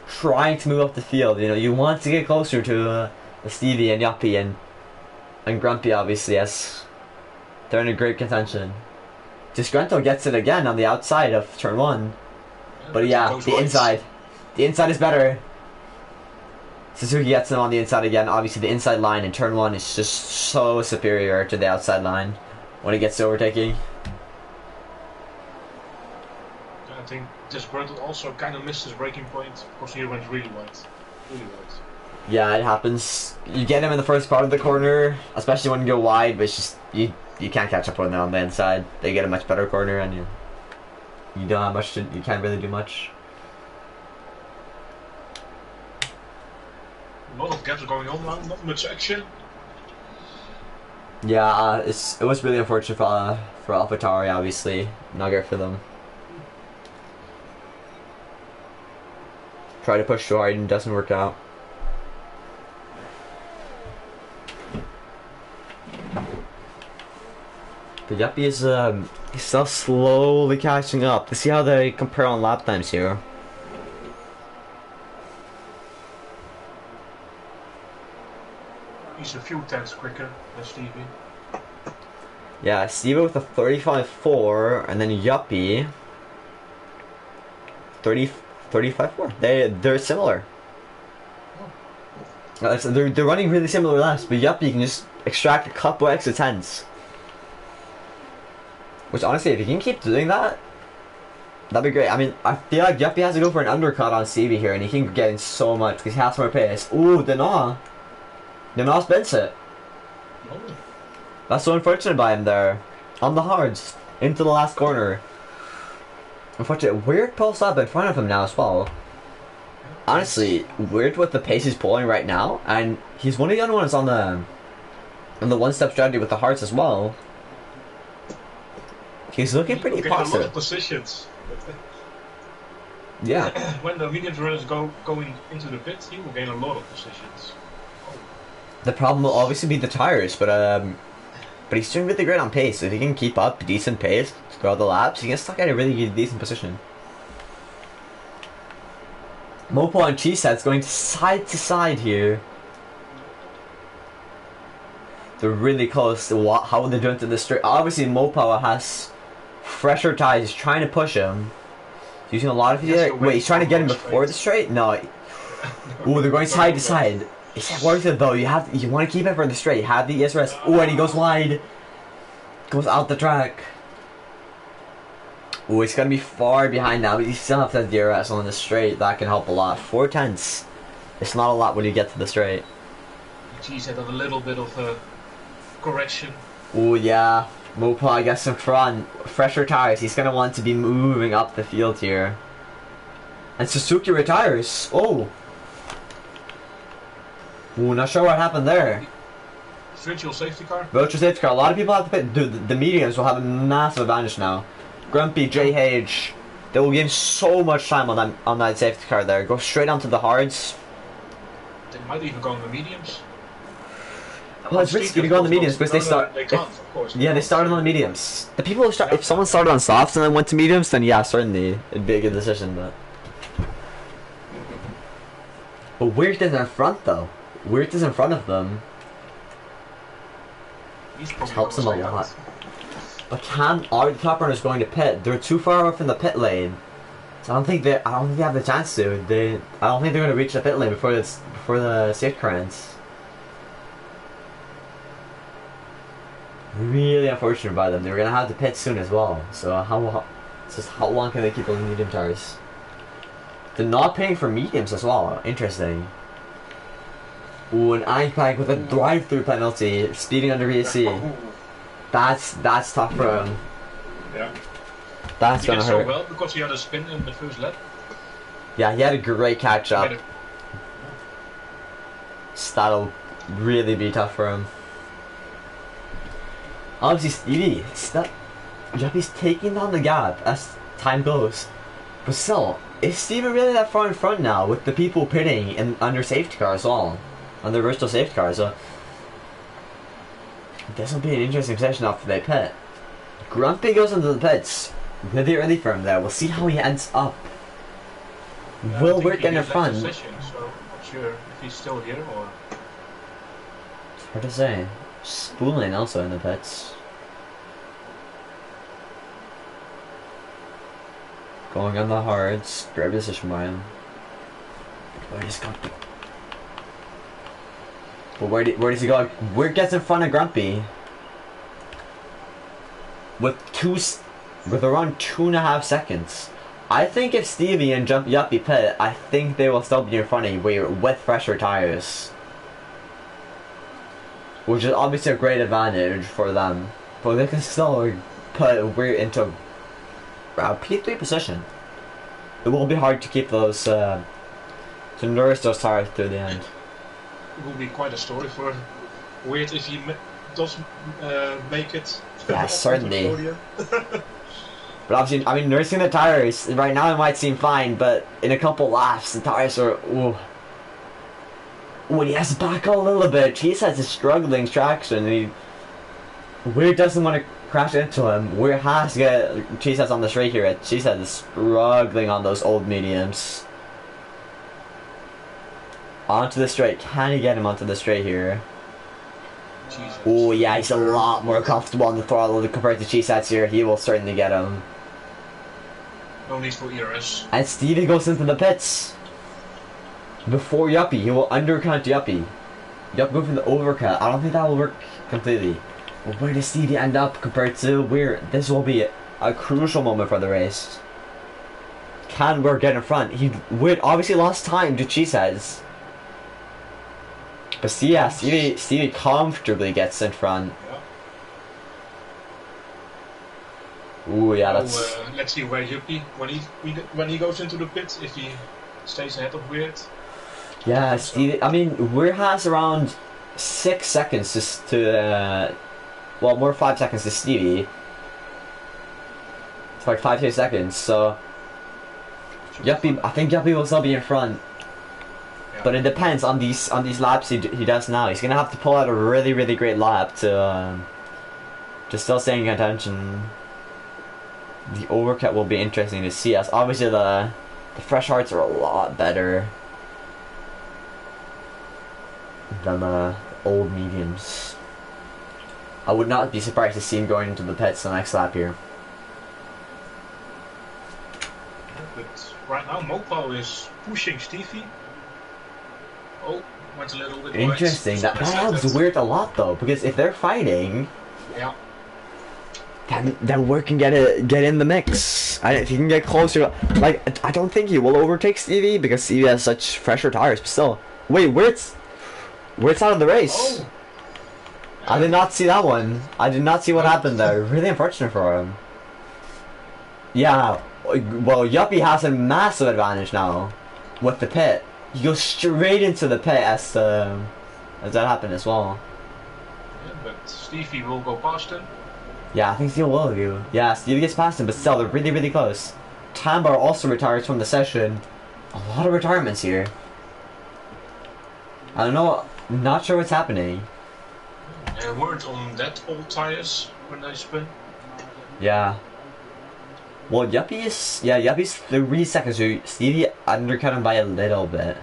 Trying to move up the field. You know, you want to get closer to Stevie and Yuppie and Grumpy, obviously, as they're in a great contention. Disgruntle gets it again on the outside of turn 1. But yeah, the inside. The inside is better. Suzuki gets him on the inside again. Obviously, the inside line in turn 1 is just so superior to the outside line when it gets to overtaking. I think Disgruntled also kind of missed his braking point because he went really wide. Really wide. Yeah, it happens. You get him in the first part of the corner, especially when you go wide, but it's just you can't catch up when they're on the inside. They get a much better corner, and you don't have much to, you can't really do much. A lot of gaps going on now, not much action. Yeah, it was really unfortunate for AlphaTauri, obviously. Not great for them. Try to push too hard and it doesn't work out. But Yuppie is he's still slowly catching up. Let's see how they compare on lap times here. He's a few tenths quicker than Stevie. Yeah, Stevie with a 35.4 and then Yuppie 35.4. They're similar. They're running really similar laps, but Yuppie can just extract a couple extra tenths. Which honestly, if you can keep doing that, that'd be great. I mean, I feel like Yuppie has to go for an undercut on Stevie here, and he can get in so much because he has more pace. Ooh, Denault spins it. Oh. That's so unfortunate by him there. On the hards, into the last corner. Unfortunate, weird pulse up in front of him now as well. Honestly, weird what the pace he's pulling right now, and he's one of the only ones on the one-step strategy with the hearts as well. He's looking pretty positive. A lot of positions. Yeah. When the medium runners going into the pit, he will gain a lot of positions. Oh. The problem will obviously be the tires, but he's doing really great on pace. So if he can keep up decent pace throughout the laps, he can still get a really decent position. Mopo and Cheesehead's going to side here. They're really close to how they're doing to the straight. Obviously, Mopo has fresher tires. He's trying to push him. He's using a lot of his. Wait, he's trying to get him before the straight? No. Ooh, they're going side to side. It's worth it though. You want to keep it for the straight. Have the ESRS. Ooh, and he goes wide. Goes out the track. Ooh, it's gonna be far behind now, but you still have that DRS on the straight. That can help a lot. 4 tenths. It's not a lot when you get to the straight. Cheesehead had a little bit of a correction. Ooh, yeah. Mopo, I guess, in front. Fresher tires. He's gonna want to be moving up the field here. And Suzuki retires. Oh. Ooh, not sure what happened there. Virtual safety car. Virtual safety car. A lot of people have to pit. Dude, the mediums will have a massive advantage now. Grumpy, JH, they will gain so much time on that safety car there. Go straight onto the hards. They might even go on the mediums. Well, it's risky to go on the mediums because they start. They can't, of course. Yeah, they started on the mediums. The people who start, if someone started on softs and then went to mediums, then yeah, certainly it'd be a good decision. But Weird is in front though. Weird is in front of them. Which helps them a lot. But are the top runners going to pit? They're too far away from the pit lane, so I don't think they have the chance to. I don't think they're going to reach the pit lane before the safety car ends. Really unfortunate by them. They're going to have to pit soon as well. So how long can they keep on medium tires? They're not paying for mediums as well. Interesting. Ooh, an iPad with a drive-through penalty, speeding under VSC. That's tough for him. Yeah. That's gonna hurt. So well because he had a spin in the first lap. Yeah, he had a great catch up. That'll really be tough for him. Obviously, Stevie, Yuppie's taking down the gap as time goes. But still, is Stevie really that far in front now with the people pitting and under safety car as well? Under original safety car, so this will be an interesting session after they pit. Grumpy goes into the pits really early for him there. We'll see how he ends up. Will Weir get in front? So not sure if he's still here or. It's hard to say. Spooling also in the pits. Going on the hards. Great position by him. Oh, he's got. Well, where does he go? Weir gets in front of Grumpy. With around 2.5 seconds. I think if Stevie and Yuppie pit, I think they will still be in front of Weir with fresher tires. Which is obviously a great advantage for them. But they can still put Weir into a P3 position. It will be hard to keep those, to nurse those tires through the end. It will be quite a story for Weir if he does make it. Yeah, certainly. But obviously, I mean, nursing the tires, right now it might seem fine, but in a couple laps, the tires are, ooh. When he has to back a little bit, Cheesehead is struggling traction. Weir doesn't want to crash into him. Weir has to get Cheesehead on the straight here. Cheesehead is struggling on those old mediums. Onto the straight. Can he get him onto the straight here? Oh yeah, he's a lot more comfortable on the throttle compared to Cheesehead here. He will certainly get him. No need for ERS. And Stevie goes into the pits. Before Yuppie, he will undercut Yuppie. Yuppie go for the overcut. I don't think that will work completely. Well, where does Stevie end up compared to Weir? This will be a crucial moment for the race. Can Weir get in front? Weir obviously lost time to Cheeseheads. But see, yeah, Stevie comfortably gets in front. Yeah. Ooh, yeah, that's. Let's see where Yuppie when he goes into the pit, if he stays ahead of Weir. Yeah, Stevie. I mean, Weir has around 6 seconds just to. Well, more 5 seconds to Stevie. It's like 5-6 seconds. So. Yuppie, I think Yuppie will still be in front. But it depends on these laps he does now. He's gonna have to pull out a really great lap to still stay in contention. The overcut will be interesting to see, as obviously the fresh hearts are a lot better than the old mediums. I would not be surprised to see him going into the pits the next lap here. But right now Mopal is pushing Stevie. Oh, went a little bit interesting. That helps Weir a lot though, because if they're fighting, yeah, then Weir can get in the mix. If he can get closer, like I don't think he will overtake Stevie because Stevie has such fresher tires. But still, wait, Weir's out of the race. Oh. I did not see that one. I did not see what happened there. Really unfortunate for him. Yeah, well, Yuppie has a massive advantage now with the pit. He goes straight into the pit as that happened as well. Yeah, but Stevie will go past him. Yeah, I think Stevie will do. Yeah, Stevie gets past him, but still, they're really close. Tambar also retires from the session. A lot of retirements here. I don't know, not sure what's happening. Weren't on that old tires when they spin. Yeah. Well, Yuppie's 3 seconds, so Stevie undercut him by a little bit.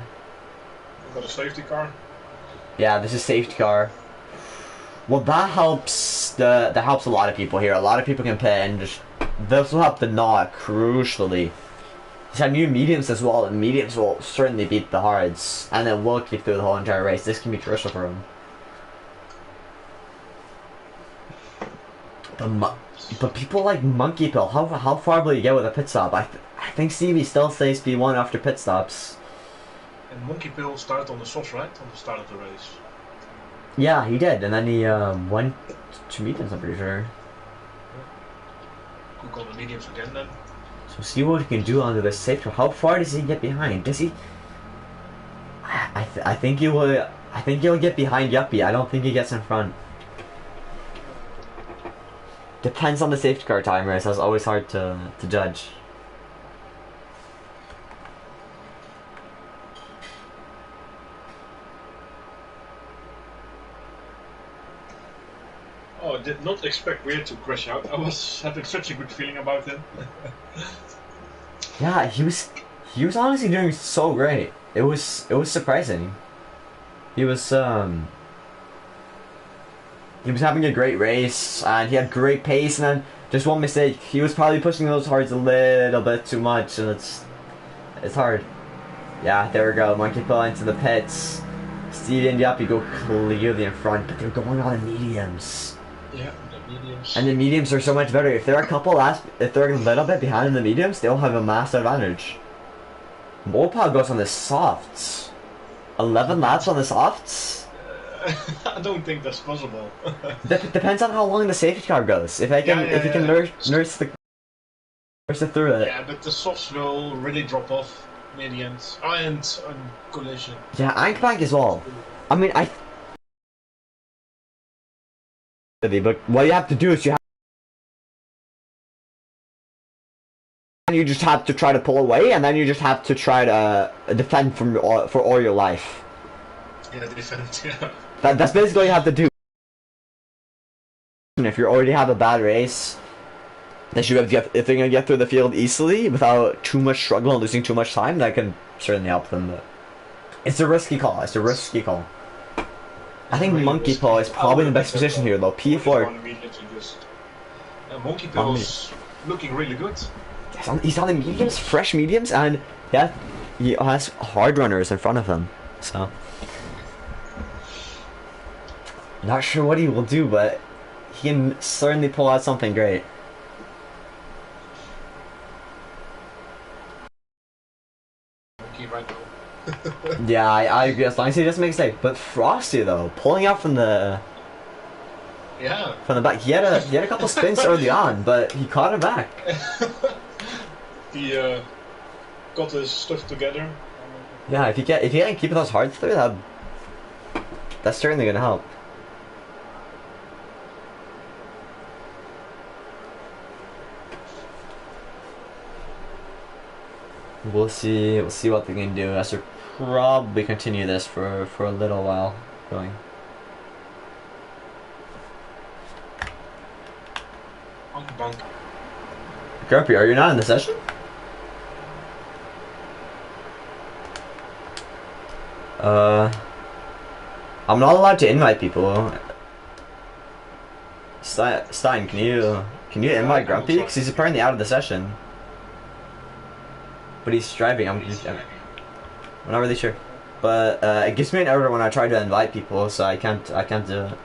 We've got a safety car. Yeah, this is safety car. Well, that helps that helps a lot of people here. A lot of people can pit, and this will help the Knot crucially. He's had new mediums as well, and mediums will certainly beat the hards, and it will keep through the whole entire race. This can be crucial for him. But people like Monkey Pill, how far will you get with a pit stop? I think Stevie still stays P1 after pit stops. And Monkey Pill started on the softs, right? On the start of the race. Yeah, he did, and then he won 2 mediums, I'm pretty sure. Could go on the mediums again then. So see what he can do under the safety. How far does he get behind? Does he? I think he will. I think he'll get behind Yuppie. I don't think he gets in front. Depends on the safety car timer, so it's always hard to judge. Oh, I did not expect Weir to crash out. I was having such a good feeling about him. Yeah, he was honestly doing so great. It was surprising. He was having a great race and he had great pace, and then just one mistake. He was probably pushing those hards a little bit too much, and it's hard. Yeah, there we go. Monkey pull into the pits. Stevie and Yuppie go clearly in front, but they're going on mediums. Yeah, the mediums. And the mediums are so much better. If they're if they're a little bit behind in the mediums, they'll have a massive advantage. Mopal goes on the softs. 11 laps on the softs? I don't think that's possible. Depends on how long the safety car goes. If you can nurse it through it. Yeah, but the softs will really drop off near the end. And on collision. Yeah, Anchbank as well. I mean, but what you have to do is you just have to try to pull away, and then you just have to try to defend for all your life. Yeah, defend, yeah. That's basically all you have to do. And if you already have a bad race, if they're gonna get through the field easily without too much struggle and losing too much time, that can certainly help them. But it's a risky call. I think Monkey Paw is probably in the best position here, though. P4. Monkey Paw is looking really good. He's on the mediums, fresh mediums, and yeah, he has hard runners in front of him. So, not sure what he will do, but he can certainly pull out something great. Monkey right now. Yeah, I agree. As long as he doesn't make a mistake. But Frosty though, pulling out from the back, he had a couple spins early on, but he caught it back. He got his stuff together. Yeah, if he can keep those hards through, that's certainly gonna help. We'll see what they can do. I should probably continue this for a little while going. Grumpy, are you not in the session? I'm not allowed to invite people. Stein, can you invite Grumpy? Because he's apparently out of the session. But he's driving. I'm not really sure. But it gives me an error when I try to invite people, so I can't do it.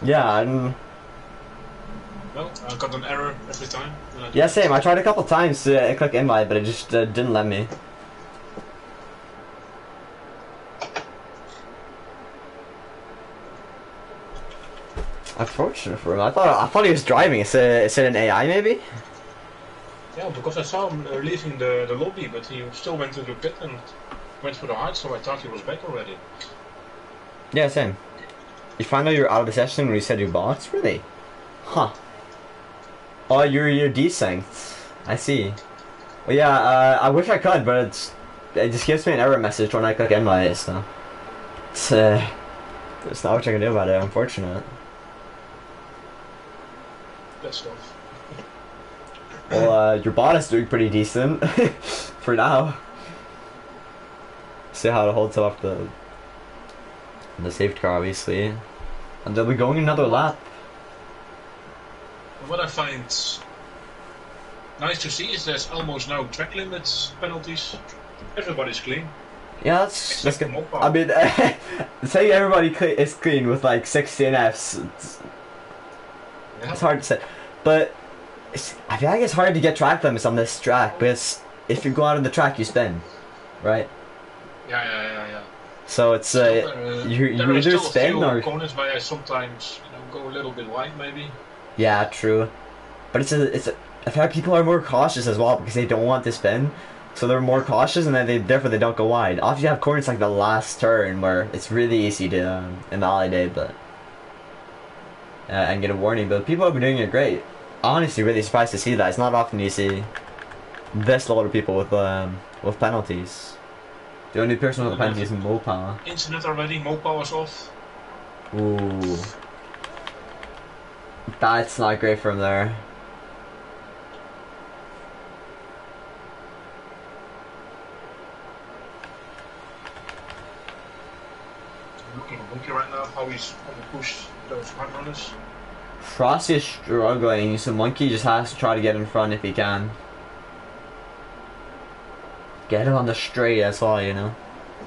Yeah, well, I got an error every time. Yeah, same. I tried a couple times to click invite, but it just didn't let me. Unfortunate for him. I thought he was driving. Is it an AI maybe? Yeah, because I saw him leaving the lobby, but he still went to the pit and went for the hard, so I thought he was back already. Yeah, same. You found out you're out of the session when you said you bought? Really? Huh. Oh, you're desynced. I see. Well, yeah, I wish I could, but it just gives me an error message when I click invite, so there's not much I can do about it, unfortunate. That stuff. Well, your bot is doing pretty decent for now. See how it holds up the safety car, obviously, and they'll be going another lap. What I find nice to see is there's almost no track limits penalties. Everybody's clean. Yeah, that's good. I mean, saying everybody is clean with like 16 Fs, it's hard to say. But I feel like it's hard to get track limits on this track because if you go out on the track, you spin, right? Yeah. So it's you either spin or corners where I sometimes go a little bit wide, maybe. Yeah, true. But I feel like people are more cautious as well because they don't want to spin. So they're more cautious, and then therefore they don't go wide. Often you have corners like the last turn where it's really easy to invalidate, but and get a warning. But people have been doing it great. Honestly, really surprised to see that. It's not often you see this load of people with penalties. The only person with a penalty is Mopal. Internet already. Mopal was off. Ooh, that's not great for him there. Looking at Monkey right now, how he's going to push those front runners. Frosty is struggling, so Monkey just has to try to get in front if he can. Get him on the straight as well, you know.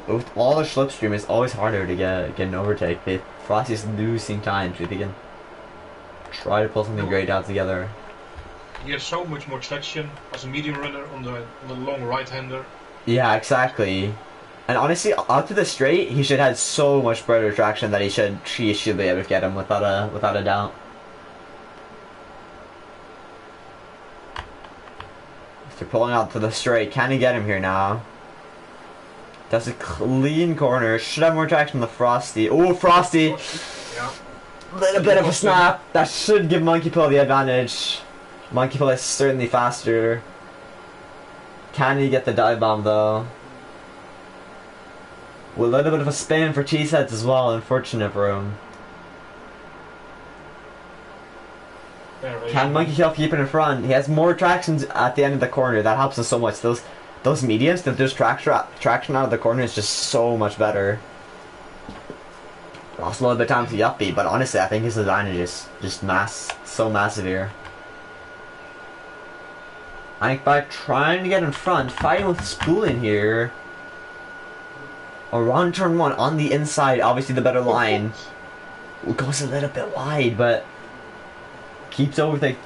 But with all the slipstream, it's always harder to get an overtake. But Frosty's losing time, so if he can try to pull something great out together. He has so much more traction as a medium runner on the long right-hander. Yeah, exactly. And honestly, out to the straight, he should have so much better traction that he should be able to get him without a doubt. They're pulling out to the straight. Can he get him here now? That's a clean corner. Should have more traction than the Frosty. Oh, Frosty! Yeah. Little bit of a snap. That should give Monkey Pill the advantage. Monkey Pill is certainly faster. Can he get the dive bomb though? Well, a little bit of a spin for Cheeseheads as well. Unfortunate for him. Can Monkey Pill keep it in front? He has more tractions at the end of the corner. That helps him so much. Those mediums that there's traction out of the corner is just so much better. Lost a little bit of time to Yuppie, but honestly, I think his advantage is just so massive here. Ankbach trying to get in front, fighting with Spooling here. Around turn 1 on the inside, obviously the better line. It goes a little bit wide, but keeps overtake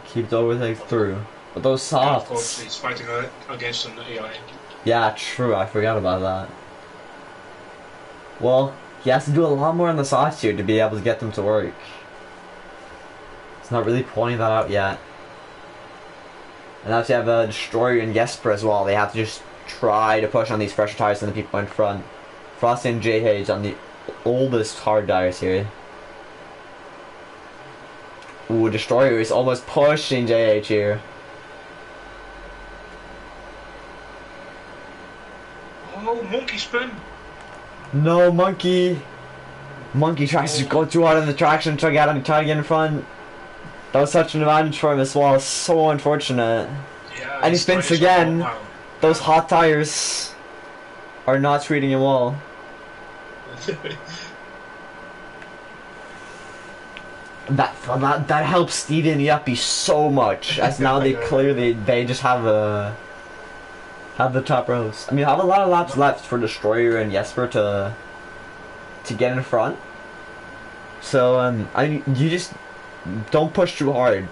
through. But those softs. Yeah, of course, he's fighting against an AI. Yeah, true. I forgot about that. Well, he has to do a lot more on the softs here to be able to get them to work. It's not really pointing that out yet. And now you have a Destroyer and Jesper as well. They have to just try to push on these fresher tires than the people in front. Frosty and JH on the oldest hard tires here. Ooh, Destroyer is almost pushing JH here. Oh, Monkey spin! No, Monkey! Monkey tries to go too hard on the traction, try to get in front. That was such an advantage for him as well. So unfortunate. Yeah, And he spins again. Wow. Those hot tires are not treating him well. That helps Steven and Yuppie so much, as now they just have the top rows. I mean, I have a lot of laps left for Destroyer and Jesper to get in front. So you just don't push too hard.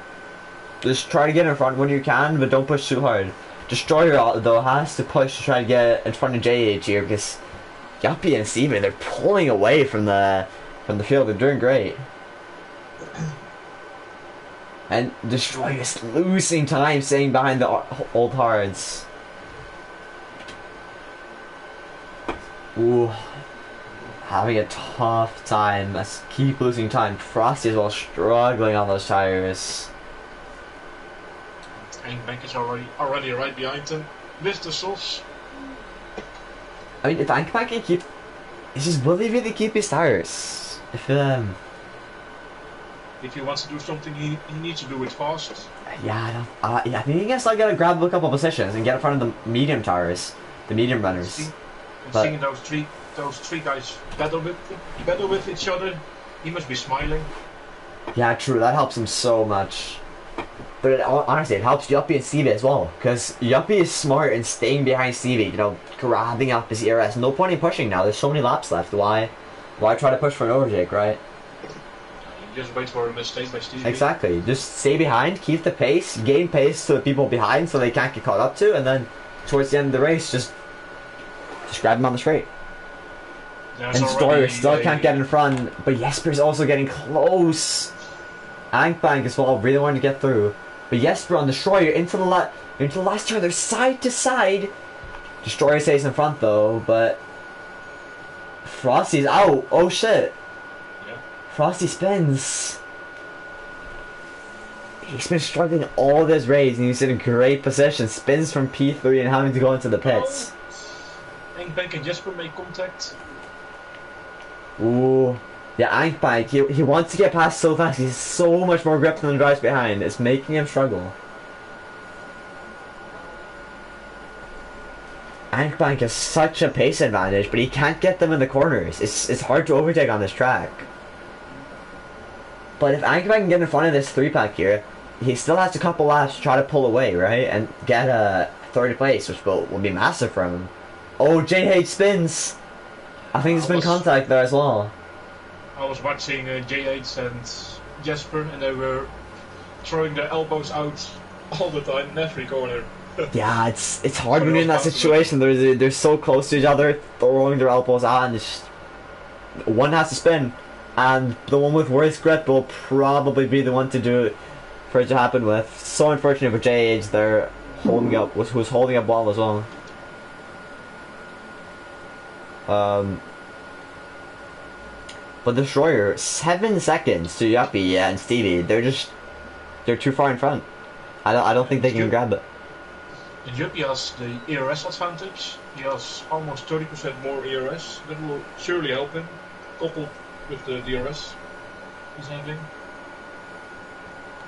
Just try to get in front when you can, but don't push too hard. Destroyer though has to push to try to get in front of JH here, because Yuppie and Steven, they're pulling away from the field. They're doing great. And Destroyer is losing time staying behind the old hards. Ooh, having a tough time. Let's keep losing time. Frosty as well struggling on those tires. Ankbank is already right behind him with the sauce. I mean, if Ankbank can keep, will he really keep his tires? If he wants to do something, he needs to do it fast. Yeah, I think he can still gotta grab a couple positions and get in front of the medium tires, the medium runners. Seeing those three guys battle with each other, he must be smiling. Yeah, true. That helps him so much. But honestly, it helps Yuppie and Stevie as well, because Yuppie is smart in staying behind Stevie, you know, grabbing up his ERS. No point in pushing now. There's so many laps left. Why try to push for an overtake, right? Just wait for a mistake by Stevie. Exactly. Just stay behind, keep the pace, gain pace to the people behind so they can't get caught up to, and then towards the end of the race, just grab them on the straight. And Destroyer still can't get in front, but Jesper's also getting close. Ankbank as well, really wanting to get through. But Jesper on Destroyer into the last turn. They're side to side. Destroyer stays in front though, but Frosty's out. Oh shit. Yeah. Frosty spins. He's been struggling all this race and he's in a great position. Spins from P3 and having to go into the pits. Engbank and Jesper make contact. Ooh. Yeah, Engbank, he wants to get past so fast. He's so much more grip than the drives behind. It's making him struggle. Engbank has such a pace advantage, but he can't get them in the corners. It's hard to overtake on this track. But if Engbank can get in front of this 3-pack here, he still has a couple laps to try to pull away, right? And get a third place, which will be massive for him. Oh, JH spins! I think there's been contact there as well. I was watching JH and Jesper, and they were throwing their elbows out all the time in every corner. Yeah, it's hard when you're in that situation. They're so close to each other, throwing their elbows out, and just one has to spin, and the one with worst grip will probably be the one to do it for it to happen with. So unfortunate for JH. They're holding up, who's holding up ball as well. But Destroyer 7 seconds to Yuppie and Stevie. They're too far in front. I don't think they can grab it. And Yuppie has the ERS advantage. He has almost 30% more ERS. That will surely help him, coupled with the DRS he's having.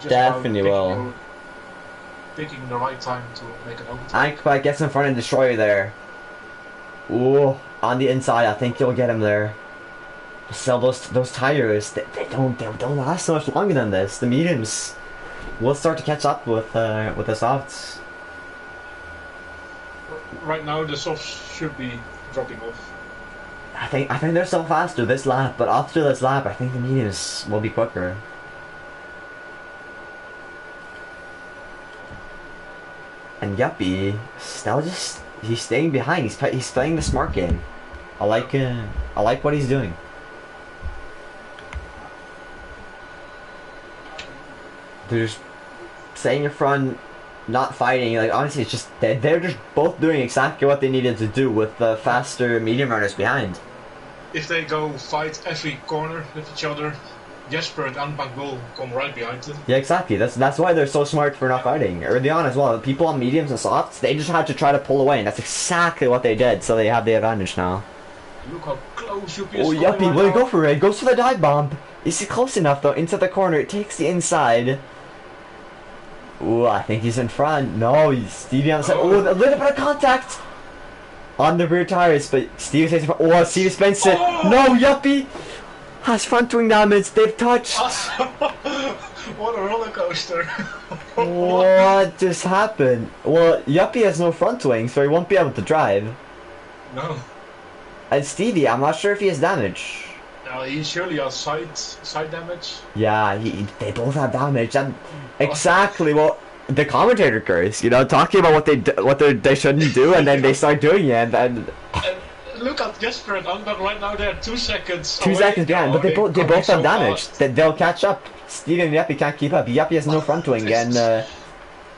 Just Definitely will. Picking the right time to make an overtake. Ankbite gets in front of Destroyer there. Ooh, on the inside, I think you'll get him there. Still, those tires, they don't last so much longer than this. The mediums will start to catch up with the softs. Right now, the softs should be dropping off. I think they're still faster this lap, but after this lap, I think the mediums will be quicker. And Yuppie still he's staying behind. He's playing the smart game. I like what he's doing. They're just staying in front, not fighting. Like honestly, it's just they're just both doing exactly what they needed to do with the faster medium runners behind. If they go fight every corner with each other, Jesper and Engbank will come right behind them. Yeah, exactly. That's why they're so smart for not fighting early on as well. People on mediums and softs, they just had to try to pull away, and that's exactly what they did. So they have the advantage now. Look how close Yuppie is. Oh, Yuppie, will he go for it? Goes for the dive bomb. Is he close enough though? Into the corner, it takes the inside. Ooh, I think he's in front. No, Stevie on the side. Oh, a little bit of contact on the rear tires, but Stevie stays in front. Oh, Stevie spins it. No, Yuppie has front wing damage. They've touched. What a roller coaster! What just happened? Well, Yuppie has no front wing, so he won't be able to drive. No. And Stevie, I'm not sure if he has damage. He surely has side damage. Yeah, they both have damage. And exactly what the commentator curse, talking about what they shouldn't do, and then they start doing it, and look at Jesper and Engbank right now. They're 2 seconds. 2 seconds behind, but they both have damage. They'll catch up. Stevie and Yuppie can't keep up. Yuppie has no front wing, and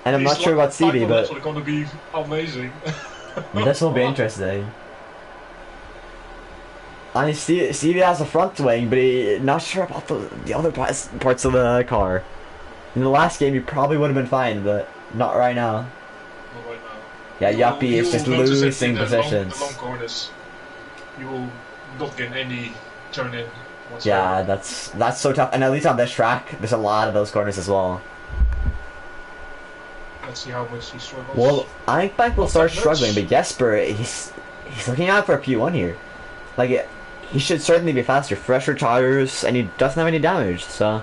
I'm not sure about Stevie, but it's going to be amazing. This will be interesting. I mean, Stevie has a front wing, but not sure about the other parts of the car. In the last game, he probably would have been fine, but not right now. Not right now. Yeah, Yuppie is just losing positions. The long corners, you will not get any turn in whatsoever. Yeah, that's so tough. And at least on this track, there's a lot of those corners as well. Let's see how much he struggles. Well, Engbank will start struggling, but Jesper, he's looking out for a P1 here. Like, he should certainly be faster. Fresher tires, and he doesn't have any damage, so...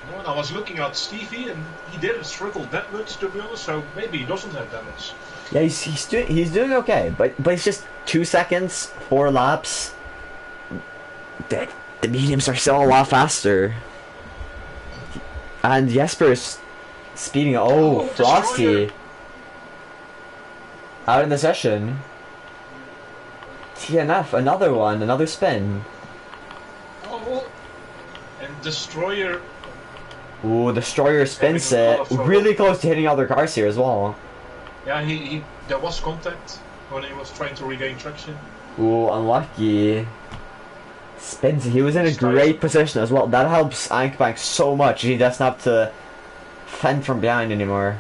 No, and I was looking at Stevie, and he didn't struggle that much, to be honest, so maybe he doesn't have damage. Yeah, he's doing okay, but it's just 2 seconds, 4 laps. The mediums are still a lot faster. And Jesper's speeding. Oh, Frosty. Destroyer. Out in the session. TNF, another spin. Oh, and Destroyer Ooh, Destroyer spins Having a lot it. of trouble. Really close to hitting other cars here as well. Yeah, there was contact when he was trying to regain traction. Ooh, unlucky. Spins it. He was in a great position as well. That helps Ankbank so much. He doesn't have to fend from behind anymore.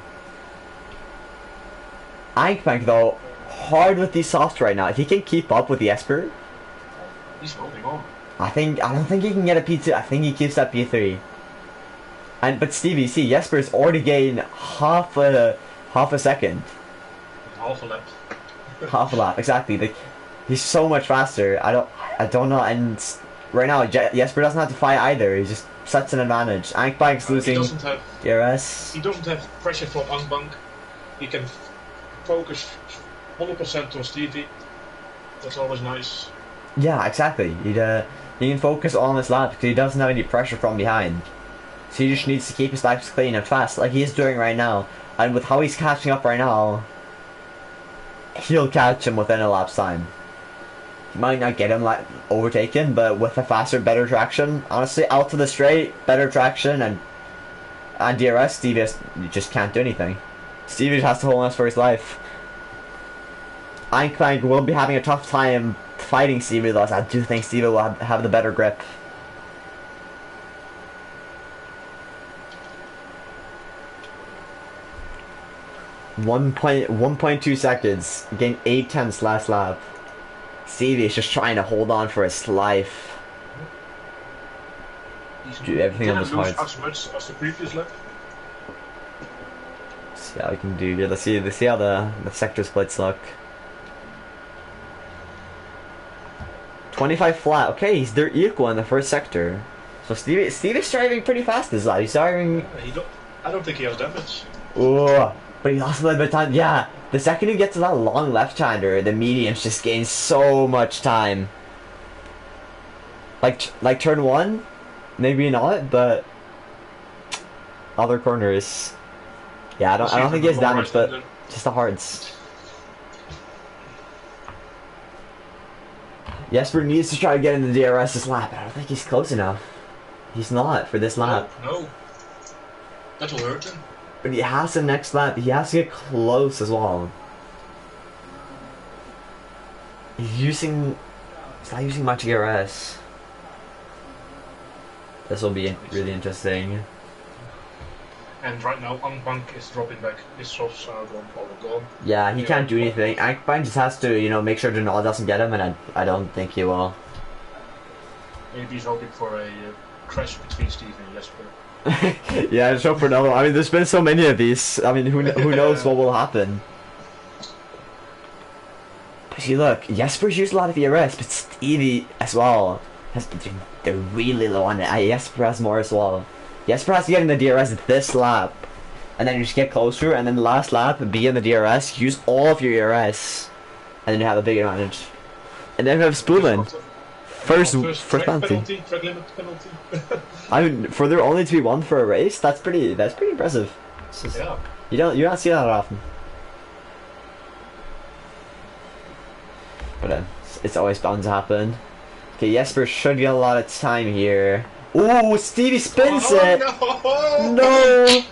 Ankbank though, hard with these softs right now. If he can keep up with the Esper, He's holding on. I don't think he can get a P2. I think he keeps that P3. But Stevie, see, Jesper's already gained half a second. Half a lap. Half a lap, exactly. Like, he's so much faster. I don't know. And right now, Jesper doesn't have to fight either. He just sets an advantage. Ankbank's losing DRS. He doesn't have pressure from Ankbank. He can focus 100% on Stevie. That's always nice. Yeah, exactly. He can focus on this lap because he doesn't have any pressure from behind. So he just needs to keep his laps clean and fast, like he's doing right now. And with how he's catching up right now, he'll catch him within a lap's time. He might not get him like overtaken, but with a faster, better traction, honestly, out to the straight, better traction, and DRS, Stevie just can't do anything. Stevie just has to hold on for his life. Ankbank will be having a tough time fighting Stevie though, so I do think Stevie will have the better grip. One point 1.2 seconds, gained 8/10 last lap. Stevie is just trying to hold on for his life. Do everything on his heart. As much as the previous lap. See how we can do here. Let's see how the sector splits look. 25 flat. Okay, they're equal in the first sector. So Stevie's driving pretty fast this lap. He's driving. I don't think he has damage. Oh, but he lost a little bit of time. Yeah, the second he gets to that long left-hander, the mediums just gain so much time. Like turn one, maybe not, but other corners. Yeah, I don't think he has damage, but just the hards. Jesper needs to try to get in the DRS this lap, but I don't think he's close enough. He's not for this lap. No. That'll hurt him. But he has the next lap. He has to get close as well. He's not using much DRS. This will be really interesting. And right now, Ankbank is dropping back. His softs are gone. Yeah, he can't do anything. Ankbank just has to, make sure Denal doesn't get him, and I don't think he will. Maybe he's hoping for a crash between Steve and Jesper. Yeah, just hope for another one. I mean, there's been so many of these. I mean, who knows what will happen. But see, look, Jesper's used a lot of DRS, but Stevie as well they're really low on it. Jesper has more as well. Jesper has to get in the DRS this lap, and then you just get closer, and then the last lap, be in the DRS, use all of your DRS, and then you have a big advantage. And then we have Spoolin. First penalty. Track limit penalty. I mean, for there only to be one for a race, that's pretty impressive. Yeah. You don't see that often. But it's always bound to happen. Okay, Jesper should get a lot of time here. Ooh, Stevie spins it! No!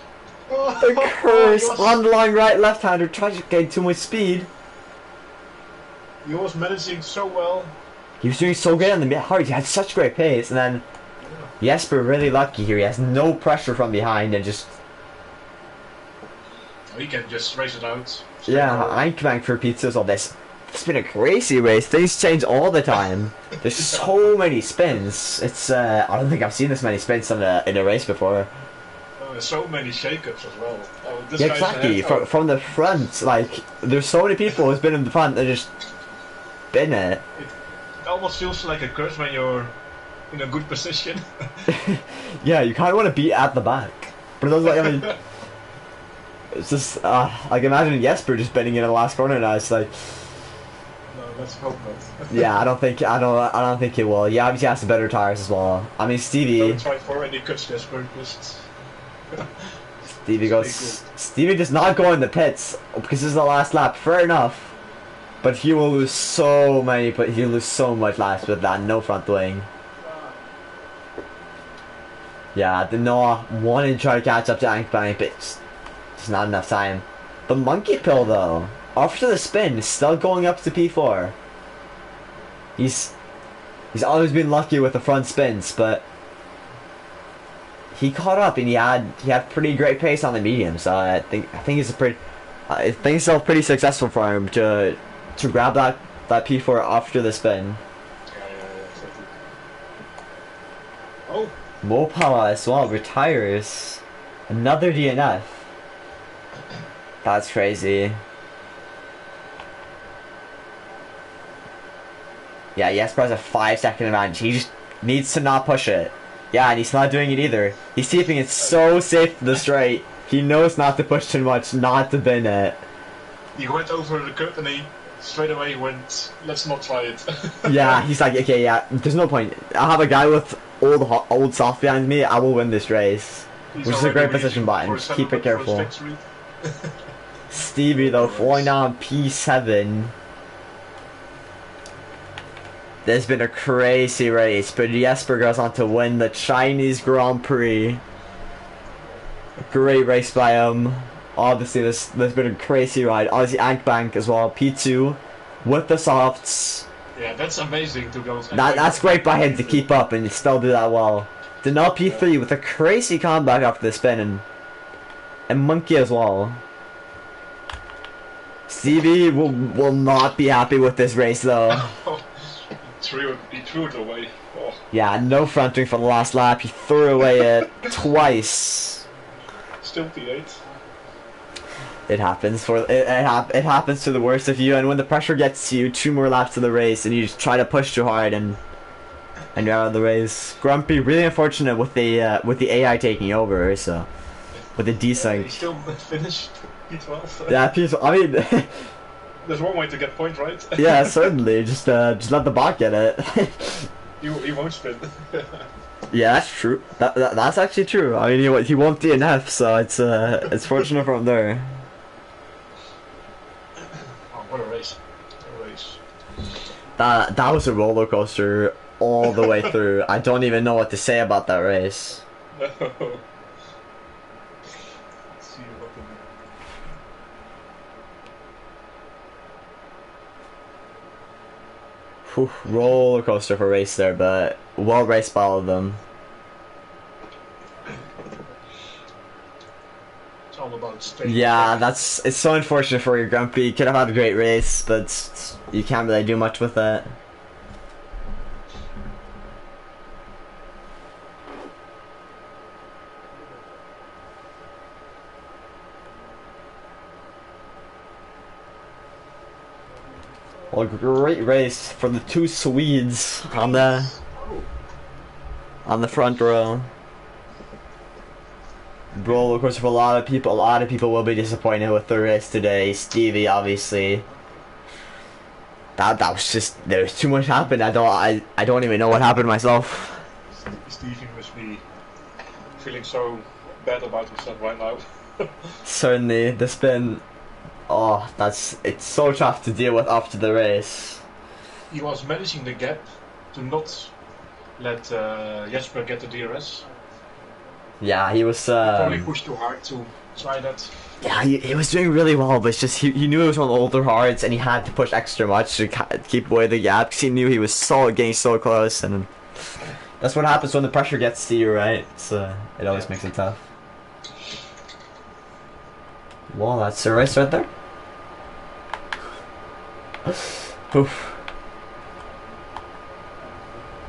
The curse on the long right left-hander tries to gain too much speed. He was managing so well. He was doing so good on the mid-hard. He had such great pace, and then Jesper really lucky here. He has no pressure from behind and just. He can just race it out. Yeah, Ankbank for pizzas all this. It's been a crazy race. Things change all the time. There's so many spins. It's I don't think I've seen this many spins in a race before. So many shakeups as well. Yeah, exactly. From the front, like there's so many people who's been in the front that just spin it. It almost feels like a curse when you're in a good position. Yeah, you kind of want to be at the back, but those I mean, it's just like imagine Jesper just bending in the last corner now. It's like. Let's hope not. Yeah, I don't think he will. Yeah, obviously has the better tires as well. I mean, Stevie. Don't try for any cuts, Jesper. Just. Stevie does not go in the pits because this is the last lap. Fair enough, but he will lose so many. But he'll lose so much laps with that no front wing. Yeah, the Noah wanted to try to catch up to Ankbank, but it's not enough time. The Monkey Pill, though, after the spin, is still going up to P4. He's always been lucky with the front spins, but he caught up and he had pretty great pace on the medium. So I think it's still pretty successful for him to grab that P4 after the spin. Yeah, exactly. Oh. Mopala as well retires. Another DNF. That's crazy. Yeah, Jesper has a 5-second advantage. He just needs to not push it. Yeah, and he's not doing it either. He's keeping it so safe to the straight. He knows not to push too much, not to bin it. He went over the curve and he straight away went, let's not try it. Yeah, he's like, okay, yeah, there's no point. I have a guy with old soft behind me, I will win this race. He's Which is a great position by him, just keep it careful. Stevie though, falling down P7. There's been a crazy race, but Jesper goes on to win the Chinese Grand Prix. A great race by him. Obviously, there's been a crazy ride. Obviously, Ankbank as well, P2 with the softs. Yeah, that's amazing to go. That's great by him to keep up and still do that well. Denal P3 with a crazy comeback after the spin and Monkey as well. Stevie will not be happy with this race though. He threw it away. Oh. Yeah, no fronting for the last lap. He threw away it twice. Still P8. It happens it happens to the worst of you, and when the pressure gets to you, 2 more laps of the race, and you just try to push too hard, and you're out of the race. Grumpy, really unfortunate with the AI taking over, so with the desync. He still finished P12. Yeah, P12. I mean, there's one way to get points, right? Yeah, certainly. Just let the bot get it. He won't spin. Yeah, that's true. That's actually true. I mean, he won't DNF, so it's fortunate for him there. Oh, what a race! What a race! That was a roller coaster all the way through. I don't even know what to say about that race. Let's see what Whew, roller coaster for race there, but well raced by all of them. it's all about straight. Yeah, it's so unfortunate for your Grumpy. You could have had a great race, but you can't really do much with it. Well, great race for the 2 Swedes on the front row. Roller coaster for a lot of people. A lot of people will be disappointed with the race today. Stevie, obviously. That was just, there was too much happened. I don't even know what happened myself. Stevie must be feeling so bad about himself right now. Certainly, the spin. Oh, it's so tough to deal with after the race. He was managing the gap to not let Jesper get the DRS. Yeah, he was. Probably pushed too hard to try that. Yeah, he was doing really well, but it's just he knew it was one of the older hards, and he had to push extra much to keep away the gap because he knew he was getting so close, and that's what happens when the pressure gets to you, right? So it always makes it tough. Well, that's the race right there. Oof.